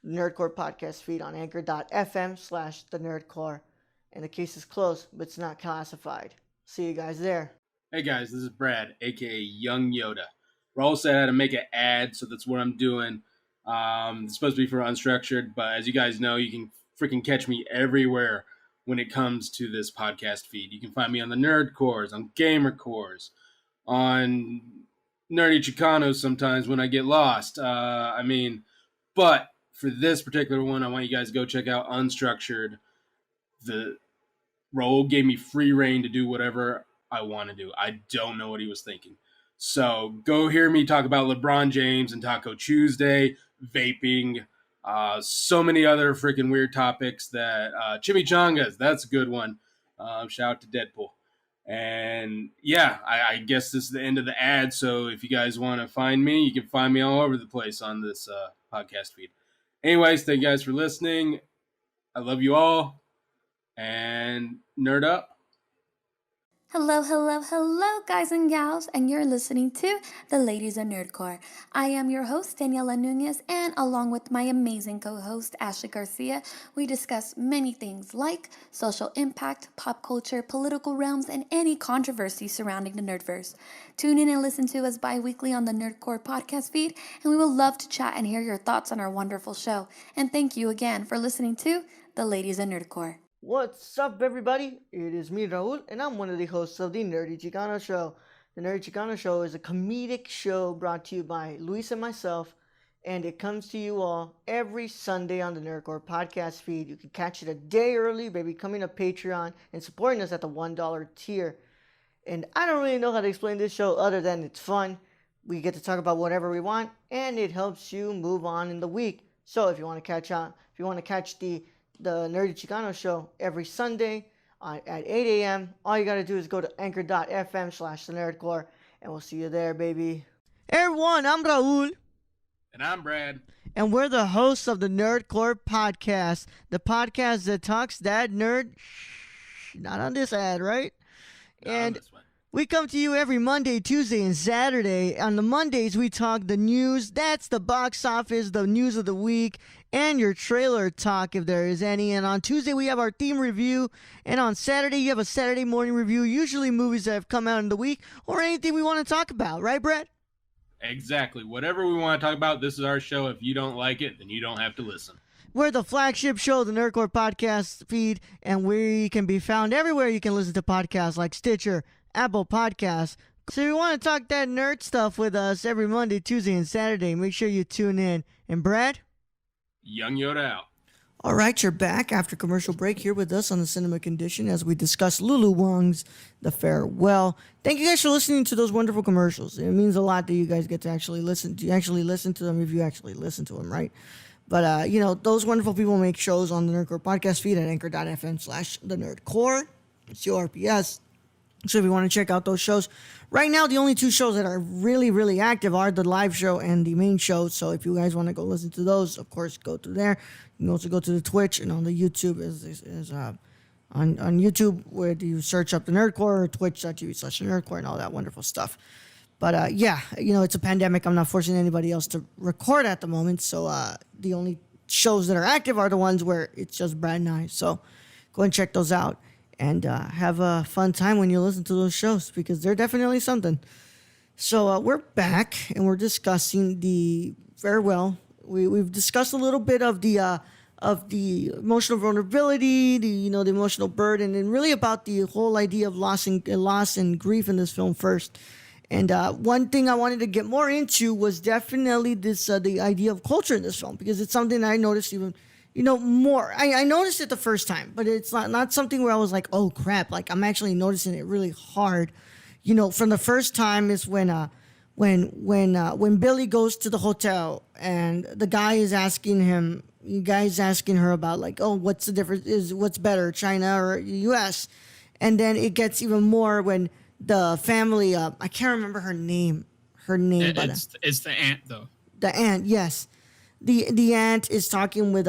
the Nerdcore podcast feed on anchor.fm/thenerdcore. And the case is closed, but it's not classified. See you guys there. Hey guys, this is Brad, aka YoungYoda. Raul said I had to make an ad, so that's what I'm doing. It's supposed to be for Unstructured, but as you guys know, you can freaking catch me everywhere when it comes to this podcast feed. You can find me on the Nerd Cores, on Gamer Cores, on Nerdy Chicanos sometimes when I get lost. But for this particular one, I want you guys to go check out Unstructured. The Raul gave me free reign to do whatever I want to do. I don't know what he was thinking. So go hear me talk about LeBron James and Taco Tuesday, vaping, so many other freaking weird topics that chimichangas, that's a good one. Shout out to Deadpool. And yeah, I guess this is the end of the ad. So if you guys want to find me, you can find me all over the place on this podcast feed. Anyways, thank you guys for listening. I love you all. And nerd up. Hello, hello, hello, guys and gals, and you're listening to The Ladies of Nerdcore. I am your host, Daniela Nunez, and along with my amazing co-host, Ashley Garcia, we discuss many things like social impact, pop culture, political realms, and any controversy surrounding the Nerdverse. Tune in and listen to us bi-weekly on the Nerdcore podcast feed, and we will love to chat and hear your thoughts on our wonderful show. And thank you again for listening to The Ladies of Nerdcore. What's up, everybody? It is me, Raul, and I'm one of the hosts of the Nerdy Chicano Show. The Nerdy Chicano Show is a comedic show brought to you by Luis and myself, and it comes to you all every Sunday on the Nerdcore podcast feed. You can catch it a day early by becoming a Patreon and supporting us at the $1 tier. And I don't really know how to explain this show other than it's fun. We get to talk about whatever we want, and it helps you move on in the week. So if you want to catch the Nerdy Chicano Show every Sunday at 8 a.m. All you got to do is go to anchor.fm/thenerdcore, and we'll see you there, baby. Hey, everyone, I'm Raul. And I'm Brad. And we're the hosts of the Nerdcore Podcast, the podcast that talks that nerd. Not on this ad, right? Not and on this one. We come to you every Monday, Tuesday, and Saturday. On the Mondays, we talk the news. That's the box office, the news of the week, and your trailer talk if there is any. And on Tuesday, we have our theme review. And on Saturday, you have a Saturday morning review, usually movies that have come out in the week or anything we want to talk about. Right, Brett? Exactly. Whatever we want to talk about, this is our show. If you don't like it, then you don't have to listen. We're the flagship show of the Nerdcore podcast feed, and we can be found everywhere you can listen to podcasts like Stitcher, Apple Podcasts. So if you want to talk that nerd stuff with us every Monday, Tuesday, and Saturday, make sure you tune in. And Brad? YoungYoda out. All right, you're back after commercial break here with us on the Cinema Condition as we discuss Lulu Wong's The Farewell. Thank you guys for listening to those wonderful commercials. It means a lot that you guys get to actually listen to. You actually listen to them if you actually listen to them, right? But, those wonderful people make shows on the Nerdcore podcast feed at anchor.fm/The Nerdcore. It's CORPS. So if you want to check out those shows, right now the only two shows that are really, really active are the live show and the main show. So if you guys want to go listen to those, of course, go to there. You can also go to the Twitch, and on the YouTube on YouTube where you search up the Nerdcore or twitch.tv/Nerdcore and all that wonderful stuff. But it's a pandemic. I'm not forcing anybody else to record at the moment. So the only shows that are active are the ones where it's just Brad and I. So go and check those out. And have a fun time when you listen to those shows because they're definitely something. So we're back and we're discussing The Farewell. We've discussed a little bit of the emotional vulnerability, the emotional burden, and really about the whole idea of loss and grief in this film first. And one thing I wanted to get more into was definitely this the idea of culture in this film because it's something I noticed even. More. I noticed it the first time, but it's not something where I was like, oh crap, like I'm actually noticing it really hard. From the first time is when Billy goes to the hotel and the guy is asking her about like, oh, what's the difference? What's better, China or US? And then it gets even more when the family, I can't remember her name. It's the aunt though. The aunt, yes. The aunt is talking with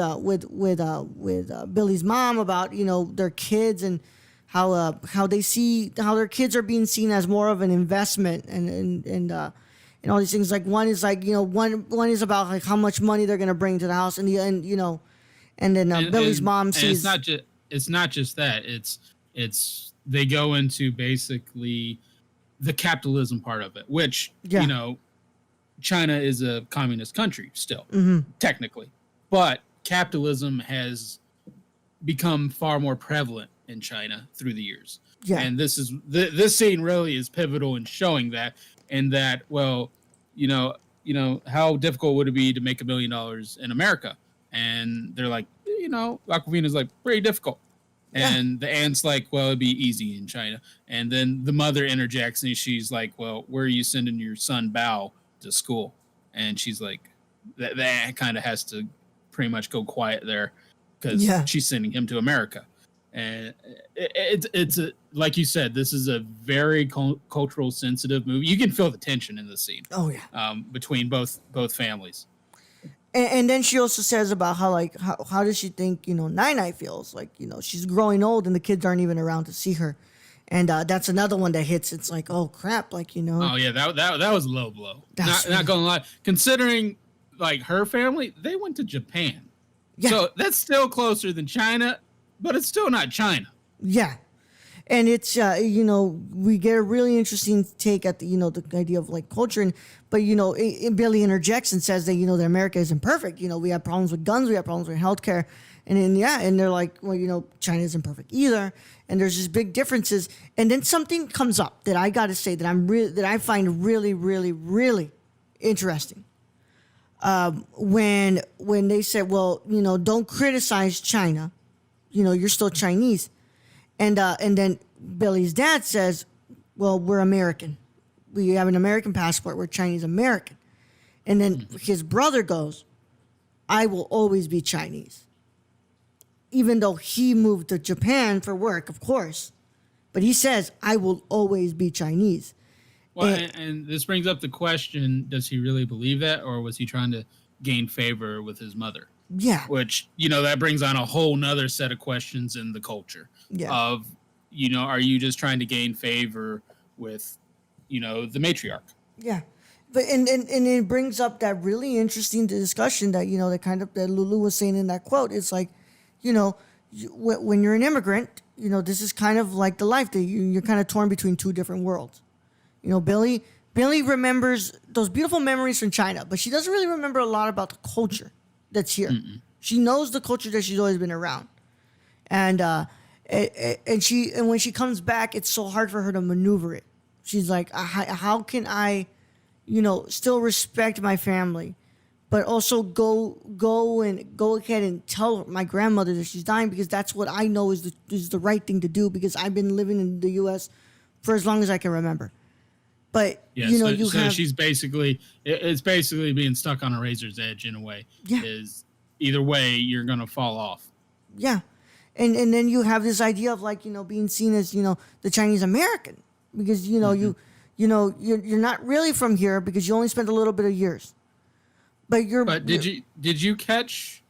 Billy's mom about their kids and how their kids are being seen as more of an investment and all these things. Like one is like one is about like how much money they're gonna bring to the house and then Billy's mom sees it's not just that it's they go into basically the capitalism part of it, which China is a communist country still, technically, but capitalism has become far more prevalent in China through the years. Yeah. And this scene really is pivotal in showing that, and that, well, how difficult would it be to make $1 million in America? And they're like, Aquafina's like pretty difficult. And the aunt's like, well, it'd be easy in China. And then the mother interjects and she's like, well, where are you sending your son Bao to school? And she's like, that kind of has to pretty much go quiet there because she's sending him to America. And it's like you said, this is a very cultural sensitive movie. You can feel the tension in the scene. Oh yeah, between both families. And then she also says about how does she think Nai feels like she's growing old and the kids aren't even around to see her. And that's another one that hits. It's like, oh crap, like Oh yeah, that was a low blow. Not gonna lie, considering like her family, they went to Japan, so that's still closer than China, but it's still not China. Yeah, and it's we get a really interesting take at the the idea of like culture, but Billy interjects and says that that America isn't perfect. We have problems with guns, we have problems with healthcare. And then, and they're like, well, China isn't perfect either. And there's just big differences. And then something comes up that I got to say that I find really, really, really interesting. When they said, well, don't criticize China. You're still Chinese. And then Billy's dad says, well, we're American. We have an American passport. We're Chinese American. And then his brother goes, I will always be Chinese. Even though he moved to Japan for work, of course. But he says, I will always be Chinese. Well, and this brings up the question, does he really believe that? Or was he trying to gain favor with his mother? Yeah. Which, that brings on a whole nother set of questions in the culture. Yeah. Of, are you just trying to gain favor with, the matriarch? Yeah. But and it brings up that really interesting discussion that, the kind of that Lulu was saying in that quote. It's like, when you're an immigrant, this is kind of like the life that you're kind of torn between two different worlds. Billy remembers those beautiful memories from China, but she doesn't really remember a lot about the culture that's here. Mm-mm. She knows the culture that she's always been around. And when she comes back, it's so hard for her to maneuver it. She's like, how can I, still respect my family, but also go ahead and tell my grandmother that she's dying, because that's what I know is the right thing to do, because I've been living in the U.S. for as long as I can remember. But Yeah, you know, so have, she's basically, it's basically being stuck on a razor's edge in a way. Yeah. Is either way you're gonna fall off. Yeah, and then you have this idea of like, you know, being seen as, you know, the Chinese American, because you know you're not really from here because you only spent a little bit of years. But did you catch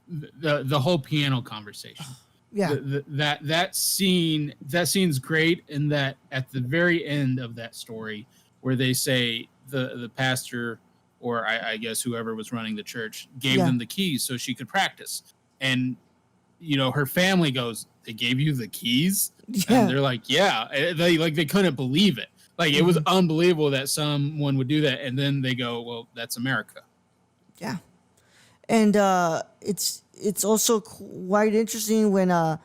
the whole piano conversation? Yeah. That scene's great in that at the very end of that story where they say the pastor, or I guess whoever was running the church, gave them the keys so she could practice. And you know, her family goes, "They gave you the keys?" Yeah. And they're like, "Yeah." They couldn't believe it. Like it was unbelievable that someone would do that. And then they go, "Well, that's America." Yeah, and it's also quite interesting when and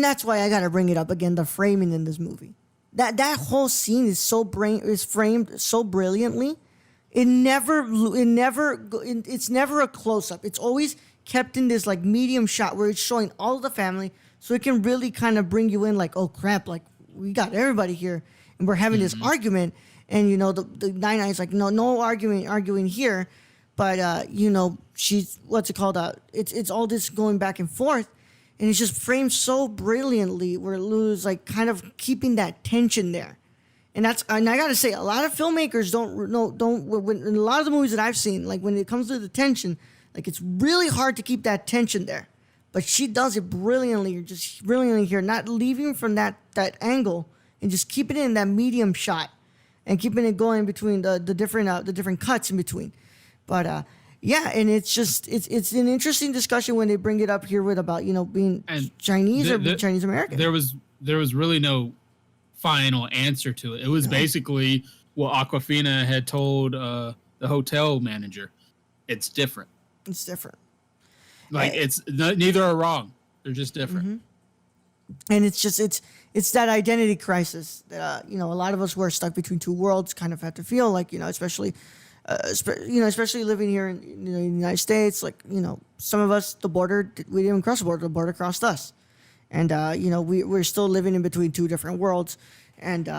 that's why I gotta bring it up again. The framing in this movie, that whole scene is framed so brilliantly. It's never a close up. It's always kept in this like medium shot where it's showing all of the family, so it can really kind of bring you in. Like, oh crap! Like we got everybody here, and we're having this argument, and you know the Nine is like, no arguing here. But you know, she's what's it called? It's all this going back and forth, and it's just framed so brilliantly where Lulu's like kind of keeping that tension there, and I gotta say, a lot of filmmakers when in a lot of the movies that I've seen, like when it comes to the tension, like it's really hard to keep that tension there, but she does it brilliantly, just brilliantly here, not leaving from that angle and just keeping it in that medium shot, and keeping it going between the different cuts in between. But yeah, and it's just it's an interesting discussion when they bring it up here with about, you know, being Chinese or being Chinese American. There was really no final answer to it. It was basically what Aquafina had told the hotel manager. It's different. It's different. Like neither are wrong. They're just different. And it's just it's that identity crisis that you know, a lot of us who are stuck between two worlds kind of have to feel like, you know, especially living here in the United States, like, you know, some of us, we didn't cross the border crossed us. And, you know, we're still living in between two different worlds. And,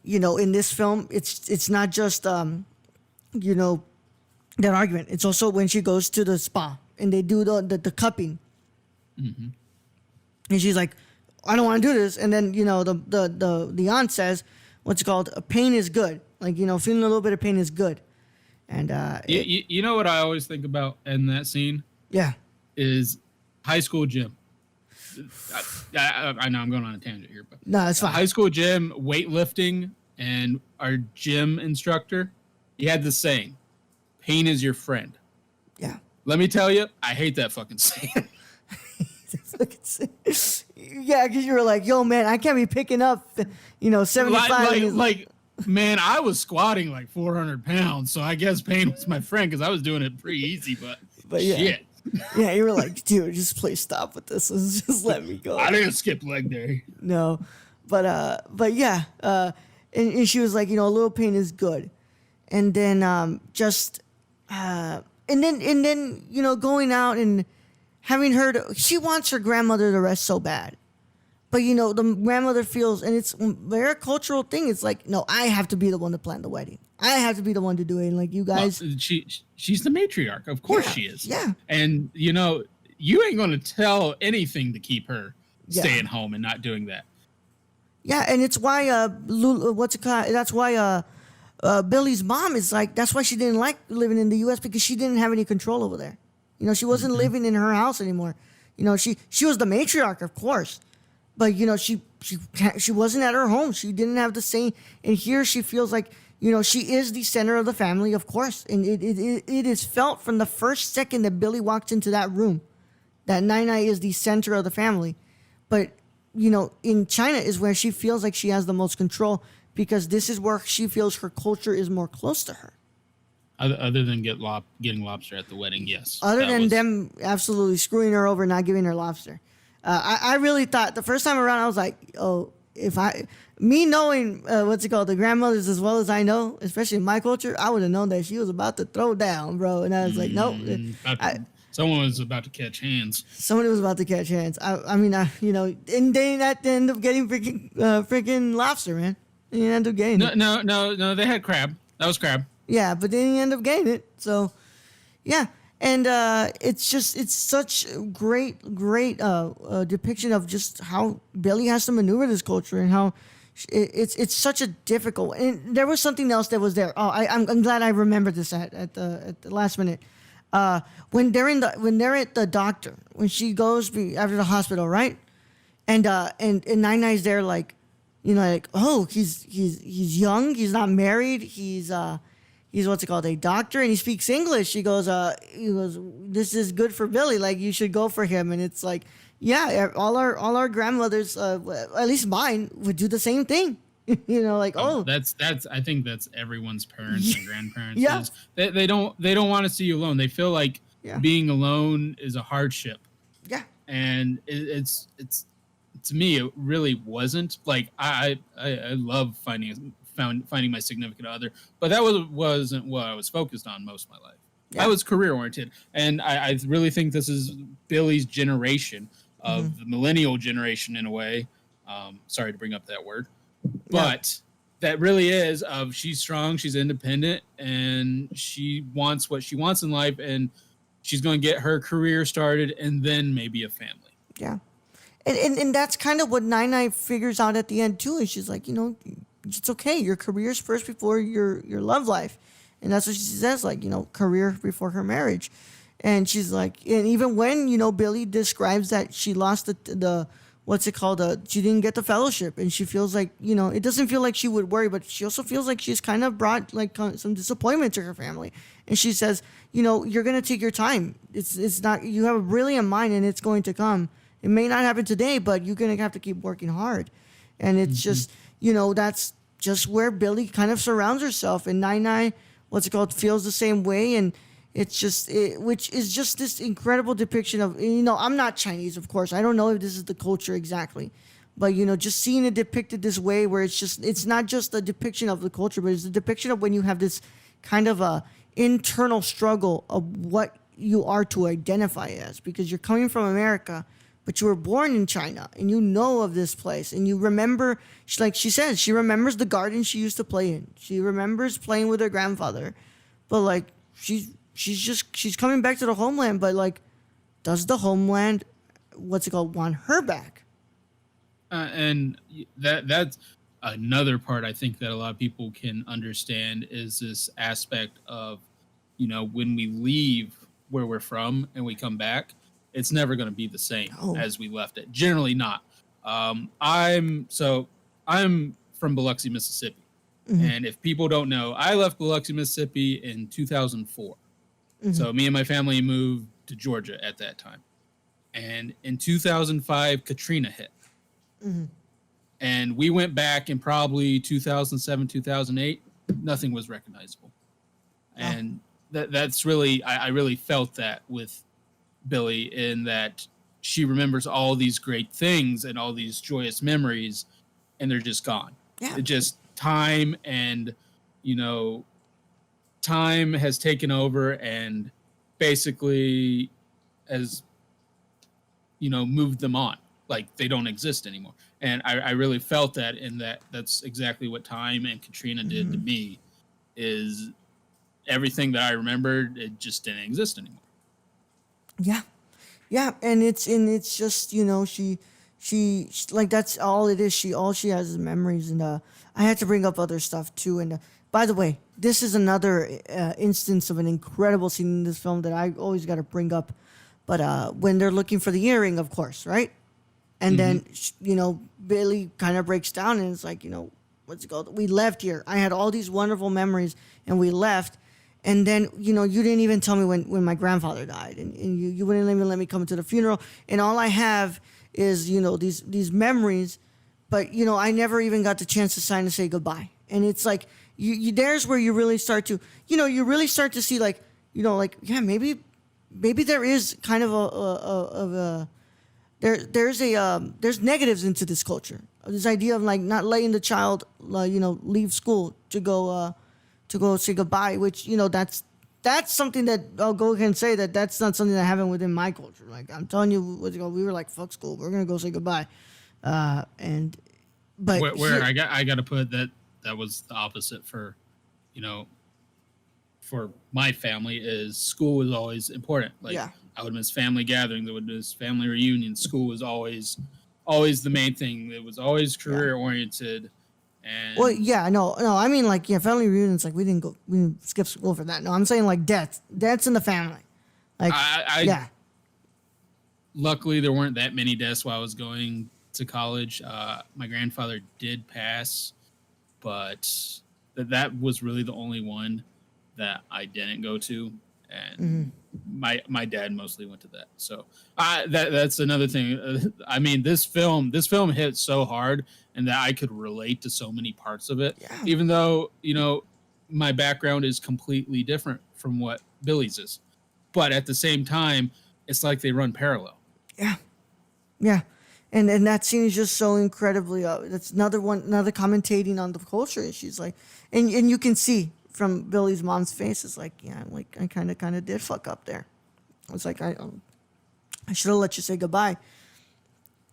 you know, in this film, it's not just, you know, that argument. It's also when she goes to the spa and they do the cupping. And she's like, I don't want to do this. And then, you know, the aunt says, what's it called? Pain is good. Like, you know, feeling a little bit of pain is good. And you know what I always think about in that scene? Yeah. Is high school gym. I know I'm going on a tangent here, but no, it's fine. High school gym, weightlifting, and our gym instructor, he had this saying, "Pain is your friend." Yeah. Let me tell you, I hate that fucking saying. Yeah, because you were like, yo, man, I can't be picking up, you know, 75. Like, man, I was squatting like 400 pounds, so I guess pain was my friend because I was doing it pretty easy, but yeah. Shit. Yeah, you were like, dude, just please stop with this. Just let me go. I didn't skip leg day. No, but yeah, and she was like, you know, a little pain is good, and then and then you know, going out and having heard she wants her grandmother to rest so bad. But, you know, the grandmother feels, and it's a very cultural thing. It's like, no, I have to be the one to plan the wedding. I have to be the one to do it. And like, you guys. Well, she's the matriarch. Of course she is. Yeah. And, you know, you ain't going to tell anything to keep her staying home and not doing that. Yeah. And it's why, that's why Billy's mom is like, that's why she didn't like living in the U.S. because she didn't have any control over there. You know, she wasn't living in her house anymore. You know, she was the matriarch, of course. But, you know, she wasn't at her home. She didn't have the same. And here she feels like, you know, she is the center of the family, of course. And it is felt from the first second that Billy walks into that room that Nai is the center of the family. But, you know, in China is where she feels like she has the most control because this is where she feels her culture is more close to her. Other than getting lobster at the wedding, yes. Other than them absolutely screwing her over, not giving her lobster. I really thought the first time around, I was like, oh, me knowing the grandmothers as well as I know, especially in my culture, I would have known that she was about to throw down, bro. And I was like, nope. Someone was about to catch hands. Somebody was about to catch hands. And they end up getting freaking lobster, man. They end up getting it. No. They had crab. That was crab. Yeah, but then he ended up getting it. So, yeah. And it's such a great depiction of just how Billy has to maneuver this culture and how it's such a difficult. And there was something else that was there. Oh, I'm glad I remembered this at the last minute. When they're at the doctor, when she goes after the hospital, right? And Nine-Nine's there like, oh, he's young, he's not married, he's a doctor, and he speaks English. He goes, this is good for Billy, like you should go for him. And it's like, yeah, all our grandmothers, at least mine, would do the same thing. That's I think that's everyone's parents and grandparents. Yeah. They don't want to see you alone. They feel like being alone is a hardship. Yeah. And it's to me, it really wasn't. Like I love finding my significant other, but that wasn't what I was focused on most of my life. Yeah. I was career oriented, and I really think this is Billy's generation of the millennial generation in a way. Sorry to bring up that word, but that really is of she's strong, she's independent, and she wants what she wants in life, and she's going to get her career started and then maybe a family. Yeah. And that's kind of what Nine figures out at the end too. And she's like, it's okay. Your career's first before your love life. And that's what she says, like, career before her marriage. And she's like, and even when, Billy describes that she lost the she didn't get the fellowship, and she feels like, it doesn't feel like she would worry, but she also feels like she's kind of brought like some disappointment to her family. And she says, you're going to take your time. It's not, you have a brilliant mind and it's going to come. It may not happen today, but you're going to have to keep working hard. And it's just, that's just where Billy kind of surrounds herself. And Nine, feels the same way. And it's just, which is just this incredible depiction of, I'm not Chinese, of course. I don't know if this is the culture exactly. But, just seeing it depicted this way where it's not just a depiction of the culture, but it's a depiction of when you have this kind of a internal struggle of what you are to identify as. Because you're coming from America, but you were born in China, and of this place, and you remember, like she says, she remembers the garden she used to play in. She remembers playing with her grandfather, but like she's coming back to the homeland, but like, does the homeland, want her back? And that's another part I think that a lot of people can understand is this aspect of, when we leave where we're from and we come back, it's never going to be the same as we left it. Generally not. I'm from Biloxi, Mississippi. Mm-hmm. And if people don't know, I left Biloxi, Mississippi in 2004. Mm-hmm. So me and my family moved to Georgia at that time. And in 2005, Katrina hit. Mm-hmm. And we went back in probably 2007, 2008. Nothing was recognizable. Oh. And that's really, I really felt that with Billy, in that she remembers all these great things and all these joyous memories, and they're just gone. Yeah. It just time and, time has taken over and basically has, moved them on. Like they don't exist anymore. And I really felt that in that's exactly what time and Katrina did to me, is everything that I remembered, it just didn't exist anymore. Yeah. Yeah. And it's just, she like, that's all it is. All she has is memories. And I had to bring up other stuff too. And by the way, this is another instance of an incredible scene in this film that I always got to bring up. But when they're looking for the earring, of course, right? And then, Billy kind of breaks down and it's like, we left here. I had all these wonderful memories and we left. And then, you didn't even tell me when my grandfather died, and you wouldn't even let me come to the funeral. And all I have is, these memories, but, I never even got the chance to sign to say goodbye. And it's like, there's where you really start to, you really start to see maybe there is kind of there's negatives into this culture. This idea of like not letting the child leave school to go say goodbye, which that's something that I'll go ahead and say that's not something that happened within my culture. Like I'm telling you, we were like, fuck school, we're gonna go say goodbye. But where I got to put that was the opposite for my family. Is school was always important. Like I would miss family gatherings, I would miss family reunions. School was always the main thing. It was always career oriented. And I mean like family reunions, like we didn't skip school for that. No, I'm saying like deaths in the family. Like luckily there weren't that many deaths while I was going to college. My grandfather did pass, but that was really the only one that I didn't go to, and my dad mostly went to that. So that's another thing. I mean, this film hit so hard, and that I could relate to so many parts of it, even though my background is completely different from what Billy's is. But at the same time, it's like they run parallel. Yeah. And that scene is just so incredibly. That's another commentating on the culture. And she's like, and you can see from Billy's mom's face, it's like, I kind of did fuck up there. It's like I should have let you say goodbye.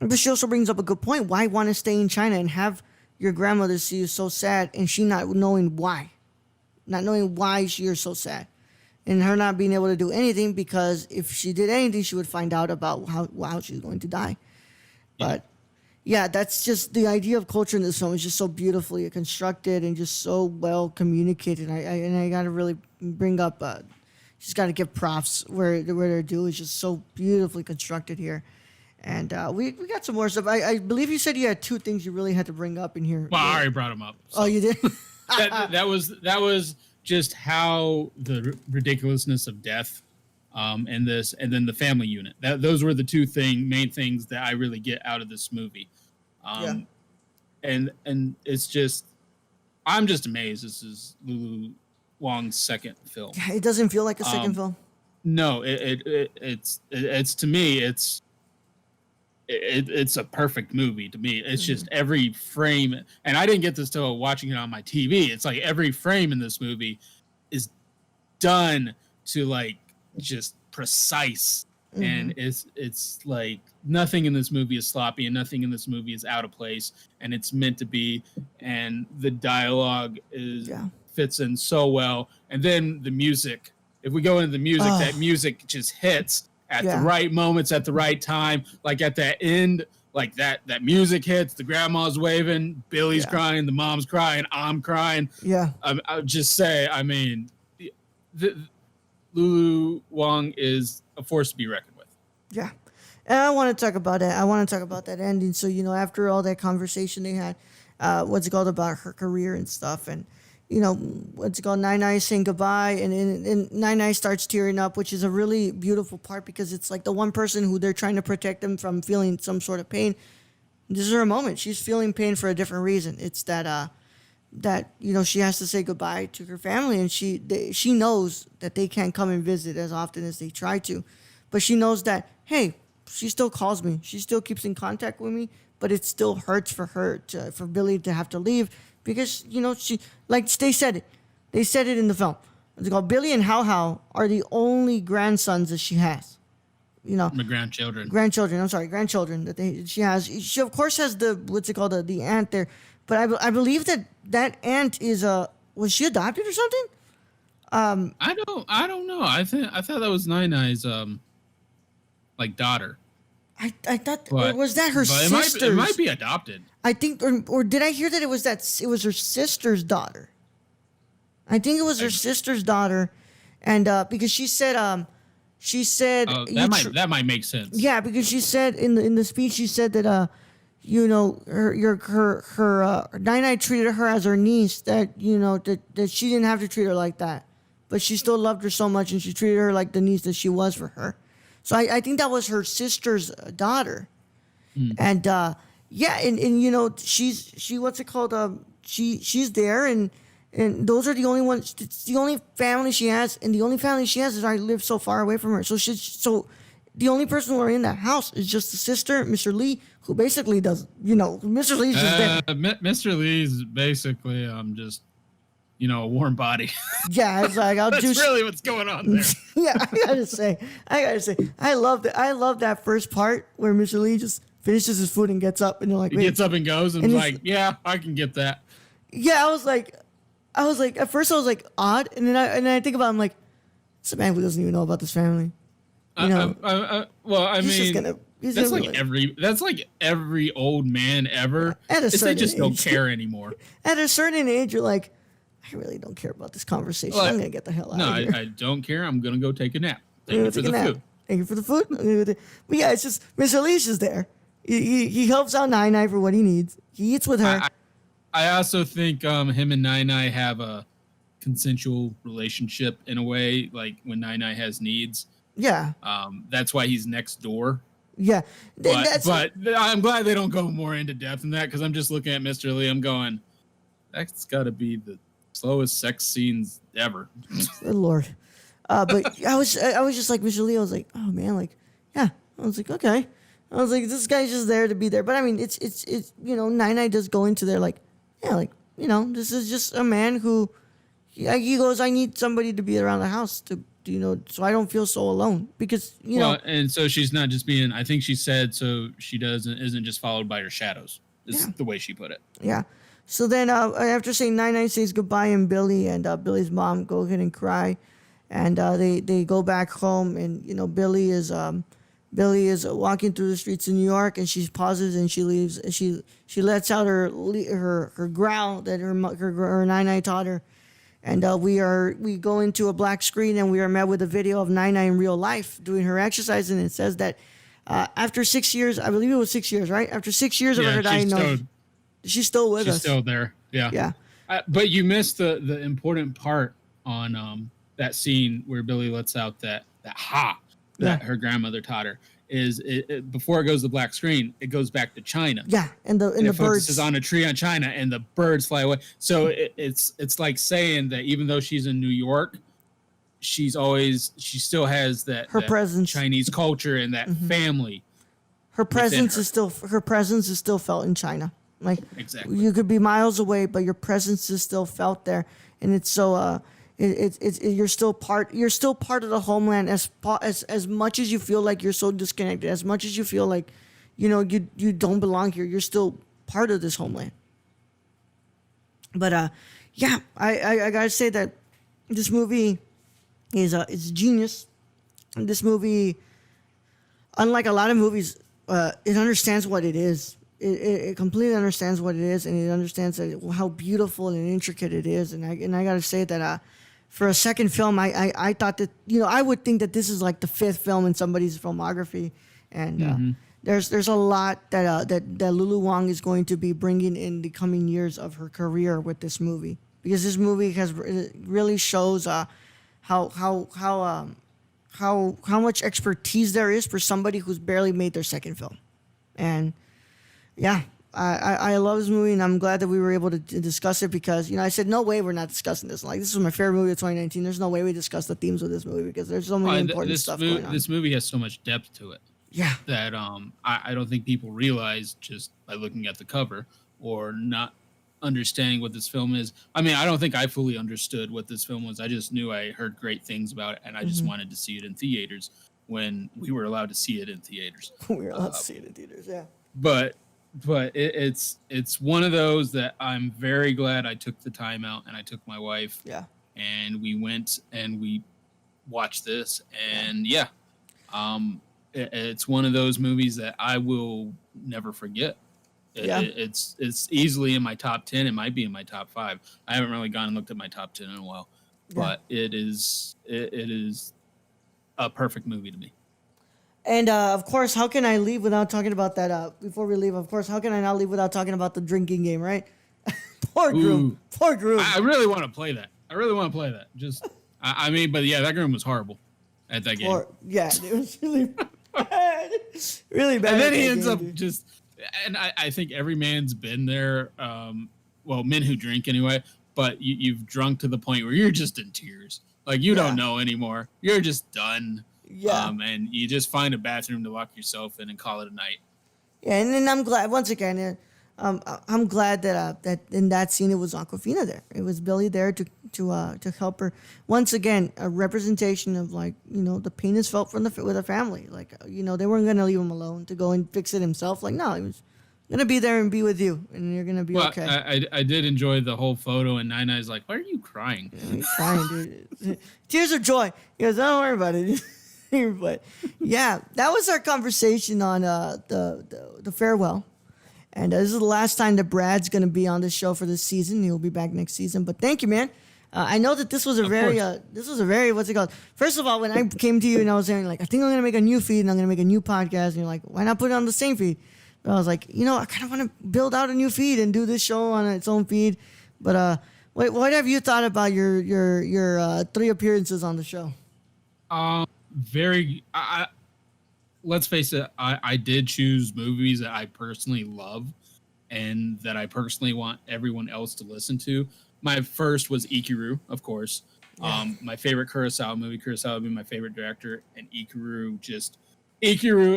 But she also brings up a good point. Why want to stay in China and have your grandmother see you so sad, and she not knowing why you're so sad, and her not being able to do anything, because if she did anything, she would find out about how she's going to die. But that's just the idea of culture in this film is just so beautifully constructed and just so well communicated. I got to really bring up, just got to give props where they're due. Is just so beautifully constructed here. And we got some more stuff. I believe you said you had two things you really had to bring up in here. Well, I already brought them up. So. Oh, you did? that was just how the ridiculousness of death. And then the family unit. Those were the two main things that I really get out of this movie. And it's just, I'm just amazed. This is Lulu Wong's second film. It doesn't feel like a second film. No, it's to me, it's a perfect movie to me. It's just every frame, and I didn't get this till watching it on my TV. It's like every frame in this movie is done to like just precise, and it's like nothing in this movie is sloppy and nothing in this movie is out of place, and it's meant to be, and the dialogue fits in so well. And then the music, if we go into the music, that music just hits at the right moments at the right time. Like at that end, like that music hits, the grandma's waving, Billy's crying, the mom's crying, I'm crying. I would just say, I mean, Lulu Wong is a force to be reckoned with. Yeah. And I want to talk about that. I want to talk about that ending. So, after all that conversation they had, what's it called, about her career and stuff. And, what's it called, Nai saying goodbye. And Nai starts tearing up, which is a really beautiful part, because it's like the one person who they're trying to protect them from feeling some sort of pain. This is her moment. She's feeling pain for a different reason. It's that she has to say goodbye to her family, and she knows that they can't come and visit as often as they try to, but she knows that, hey, she still calls me, she still keeps in contact with me, but it still hurts for her for Billy to have to leave, because she, like they said it in the film. It's called Billy and Hao are the only grandsons that she has. The grandchildren that she has. She of course has the aunt there. But I believe that aunt is was she adopted or something? I don't know. I thought that was Nai's like daughter. I thought, or was that her sister? It might be adopted. I think, or did I hear that it was her sister's daughter? I think it was her sister's daughter, and because she said that might make sense. Yeah, because she said in the speech, she said that her Nai treated her as her niece, that that she didn't have to treat her like that, but she still loved her so much, and she treated her like the niece that she was for her. So I think that was her sister's daughter, and she's what's it called, she's there, and those are the only ones. It's the only family she has, and the only family she has is I live so far away from her. So the only person who are in that house is just the sister, Mr. Lee, who basically does, Mr. Lee's just there. Mr. Lee's basically just a warm body. Yeah, it's like That's really what's going on there. Yeah, I gotta say, I love that first part where Mr. Lee just finishes his food and gets up, and you're like, he gets up and goes, and like, yeah, I can get that. Yeah, I was like, at first I was like odd, and then I think about it, I'm like, it's a man who doesn't even know about this family. Well, I mean, that's like every old man ever. They just don't care anymore. At a certain age, you're like, I really don't care about this conversation. I'm gonna get the hell out of here. No, I don't care. I'm gonna go take a nap. Thank you for the food. Thank you for the food. But yeah, it's just Mr. Lee's just there. He helps out Nai for what he needs. He eats with her. I also think him and Nai have a consensual relationship in a way. Like when Nai has needs. Yeah. That's why he's next door. Yeah. But I'm glad they don't go more into depth than that, because I'm just looking at Mr. Lee. I'm going, that's got to be the slowest sex scenes ever. Good Lord. But I was just like Mr. Lee. I was like, oh man, like, yeah. I was like, okay. I was like, this guy's just there to be there. But I mean, it's Nai does go into there like, yeah, like, this is just a man who, he goes, I need somebody to be around the house to, so I don't feel so alone, because Well, and so she's not just being. I think she said so she isn't just followed by her shadows. Is the way she put it. Yeah. So then after saying Nai says goodbye, and Billy and Billy's mom go ahead and cry, and they go back home, and Billy is walking through the streets of New York, and she pauses and she leaves. She lets out her growl that her Nai taught her. And we go into a black screen, and we are met with a video of Nai in real life doing her exercise, and it says that after 6 years, I believe it was 6 years, right? After 6 years of her diagnosis, she's still with us. She's still there. Yeah. Yeah. But you missed the important part on that scene where Billy lets out that her grandmother taught her. Is it before it goes to the black screen, it goes back to China. Yeah, and the birds focuses on a tree on China, and the birds fly away. So it's like saying that even though she's in New York, she still has that presence, Chinese culture, and that family. Her presence is still felt in China. Like, exactly, you could be miles away, but your presence is still felt there, and it's so you're still part of the homeland as much as you feel like you're so disconnected, as much as you feel like you don't belong here, you're still part of this homeland. But I gotta say that this movie is genius. This movie, unlike a lot of movies, it understands what it is. It completely understands what it is, and it understands how beautiful and intricate it is. And I gotta say that for a second film, I thought that I would think that this is like the fifth film in somebody's filmography, and there's a lot that Lulu Wong is going to be bringing in the coming years of her career with this movie, because this movie really shows how much expertise there is for somebody who's barely made their second film, and yeah. I love this movie, and I'm glad that we were able to discuss it, because I said no way we're not discussing this. Like, this was my favorite movie of 2019. There's no way we discuss the themes of this movie, because there's so many important stuff going on. This movie has so much depth to it. Yeah. That I don't think people realize just by looking at the cover or not understanding what this film is. I mean, I don't think I fully understood what this film was. I just knew I heard great things about it, and I just wanted to see it in theaters when we were allowed to see it in theaters. We were allowed to see it in theaters, yeah. But it's one of those that I'm very glad I took the time out, and I took my wife. Yeah. And we went and we watched this, and it's one of those movies that I will never forget. It's easily in my top 10. It might be in my top 5. I haven't really gone and looked at my top 10 in a while, but it is a perfect movie to me. And of course, how can I leave without talking about that? Before we leave, of course, how can I not leave without talking about the drinking game, right? Poor Groom. I really want to play that. Just, I mean, but yeah, that Groom was horrible at that game. Yeah, it was really bad. Really bad. And then he ends up just, and I think every man's been there. Well, men who drink anyway, but you've drunk to the point where you're just in tears. Like, you don't know anymore. You're just done. Yeah. And you just find a bathroom to lock yourself in and call it a night. Yeah, and then I'm glad once again. I'm glad that in that scene it was Aquafina there. It was Billy there to help her. Once again, a representation of like the pain is felt with a family. Like they weren't gonna leave him alone to go and fix it himself. Like no, he was gonna be there and be with you, and you're gonna be okay. I did enjoy the whole photo, and Nine-Nine's like, "Why are you crying?" Yeah, he's crying, dude. Tears of joy. He goes, "Don't worry about it." But yeah, that was our conversation on the farewell. And this is the last time that Brad's going to be on this show for this season. He'll be back next season. But thank you, man. I know that this was a very, what's it called? First of all, when I came to you and I was saying, like, I think I'm going to make a new feed and I'm going to make a new podcast. And you're like, why not put it on the same feed? But I was like, I kind of want to build out a new feed and do this show on its own feed. But what have you thought about your 3 appearances on the show? Let's face it, I did choose movies that I personally love and that I personally want everyone else to listen to. My first was Ikiru, of course. Yeah. My favorite Kurosawa movie. Kurosawa would be my favorite director, and Ikiru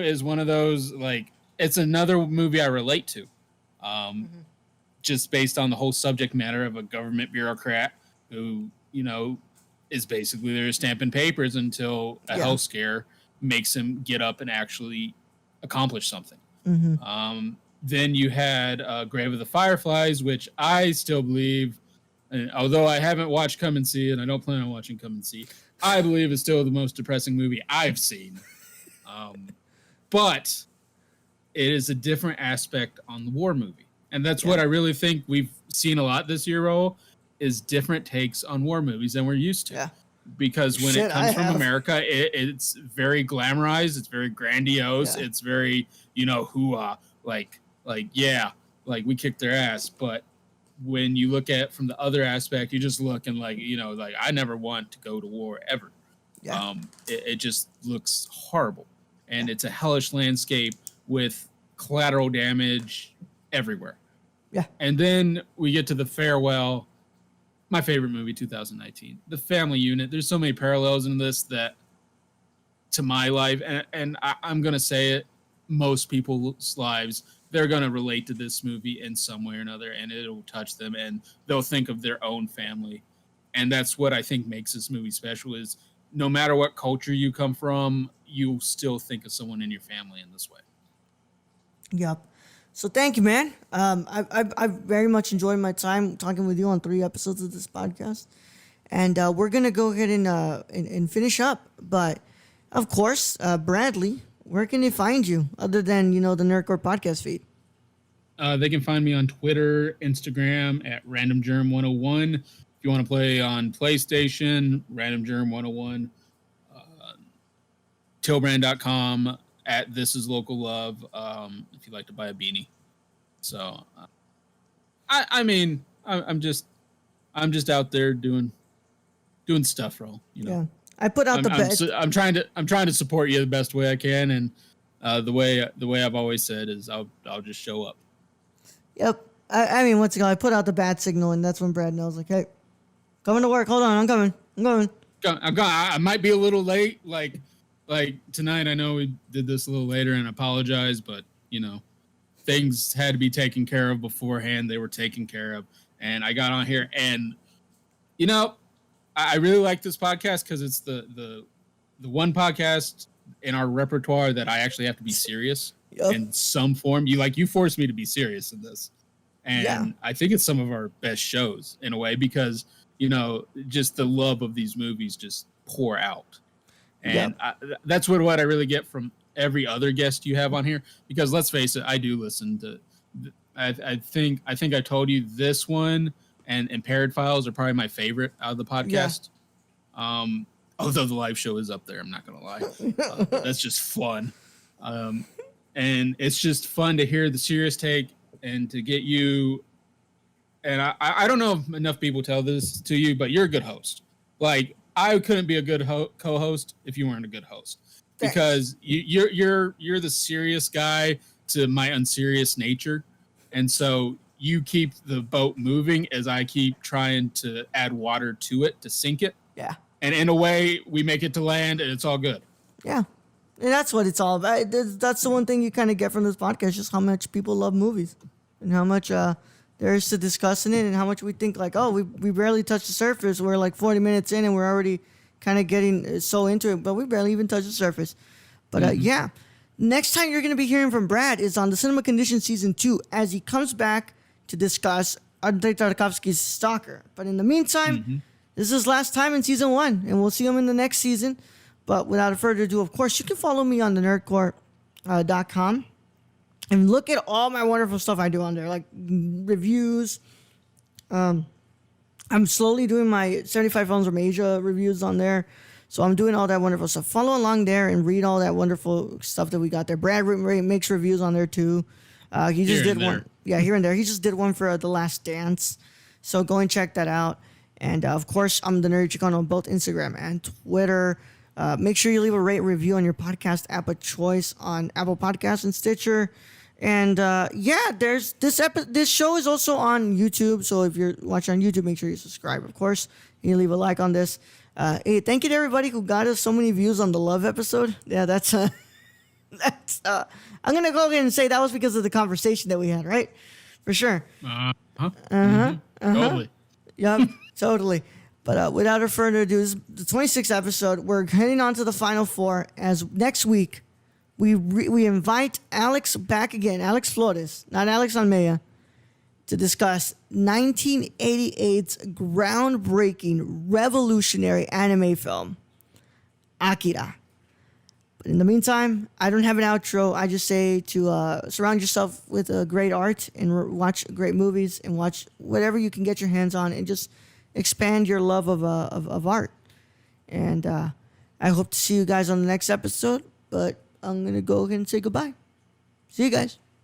is one of those, like, it's another movie I relate to. Just based on the whole subject matter of a government bureaucrat who, is basically there stamping papers until a health scare makes him get up and actually accomplish something. Then you had Grave of the Fireflies, which I still believe, and although I haven't watched Come and See, and I don't plan on watching Come and See, I believe it's still the most depressing movie I've seen. But it is a different aspect on the war movie. And that's what I really think we've seen a lot this year, Raul, is different takes on war movies than we're used to. Yeah. Because when it comes from America, it's very glamorized, it's very grandiose, it's very, hoo-ah, like we kicked their ass. But when you look at it from the other aspect, you just look and like I never want to go to war ever. Yeah. It just looks horrible. And it's a hellish landscape with collateral damage everywhere. Yeah. And then we get to The Farewell, my favorite movie, 2019, The Family Unit. There's so many parallels in this that to my life, and I'm going to say it, most people's lives, they're going to relate to this movie in some way or another, and it'll touch them, and they'll think of their own family. And that's what I think makes this movie special, is no matter what culture you come from, you'll still think of someone in your family in this way. Yep. So thank you, man. I very much enjoyed my time talking with you on 3 episodes of this podcast, and we're gonna go ahead and finish up. But of course, Bradley, where can they find you other than the Nerdcore podcast feed? They can find me on Twitter, Instagram at randomgerm101. If you want to play on PlayStation, randomgerm101. Tilbrand.com. At This Is Local Love, if you'd like to buy a beanie. So, I'm just out there doing stuff, Roll. Yeah, I put out the best. I'm trying to support you the best way I can, and the way I've always said is I'll just show up. Yep. Once again, I put out the bat signal, and that's when Brad knows, like, hey, coming to work. Hold on, I'm coming. I might be a little late, Like tonight, I know we did this a little later and apologize, but things had to be taken care of beforehand. They were taken care of, and I got on here, and I really like this podcast because it's the one podcast in our repertoire that I actually have to be serious in some form. You forced me to be serious in this, and I think it's some of our best shows in a way because just the love of these movies just pour out. And that's what I really get from every other guest you have on here. Because let's face it, I do listen to. I think I told you this one and Impaired Files are probably my favorite out of the podcast. Yeah. Although the live show is up there, I'm not gonna lie. That's just fun, and it's just fun to hear the serious take and to get you. And I don't know if enough people tell this to you, but you're a good host. Like. I couldn't be a good co-host if you weren't a good host, because you're the serious guy to my unserious nature, and so you keep the boat moving as I keep trying to add water to it to sink it. Yeah, and in a way we make it to land, and it's all good. Yeah. And that's what it's all about. That's the one thing you kind of get from this podcast, just how much people love movies and how much there is to discuss in it and how much we think like, oh, we barely touched the surface. We're like 40 minutes in and we're already kind of getting so into it, but we barely even touched the surface. But yeah, next time you're going to be hearing from Brad is on the Cinema Condition Season 2 as he comes back to discuss Andrei Tarkovsky's Stalker. But in the meantime, this is his last time in Season 1, and we'll see him in the next season. But without further ado, of course, you can follow me on the nerdcore.com and look at all my wonderful stuff I do on there, like reviews. I'm slowly doing my 75 Films from Asia reviews on there. So I'm doing all that wonderful stuff. Follow along there and read all that wonderful stuff that we got there. Brad makes reviews on there too. He just did one. Yeah, here and there. He just did one for The Last Dance. So go and check that out. And of course, I'm the Nerdy Chicano on both Instagram and Twitter. Make sure you leave a rate review on your podcast app of choice on Apple Podcasts and Stitcher. And yeah, there's this show is also on YouTube. So if you're watching on YouTube, make sure you subscribe, of course. And you leave a like on this. Hey, thank you to everybody who got us so many views on the Love episode. Yeah, that's I'm gonna go ahead and say that was because of the conversation that we had, right? For sure. Totally. Yep, totally. But without further ado, this is the 26th episode. We're heading on to the final 4 as next week we invite Alex back again, Alex Flores, not Alex Almeida, to discuss 1988's groundbreaking, revolutionary anime film, Akira. But in the meantime, I don't have an outro. I just say to surround yourself with great art and watch great movies and watch whatever you can get your hands on and just expand your love of art. And I hope to see you guys on the next episode, but I'm going to go ahead and say goodbye. See you guys.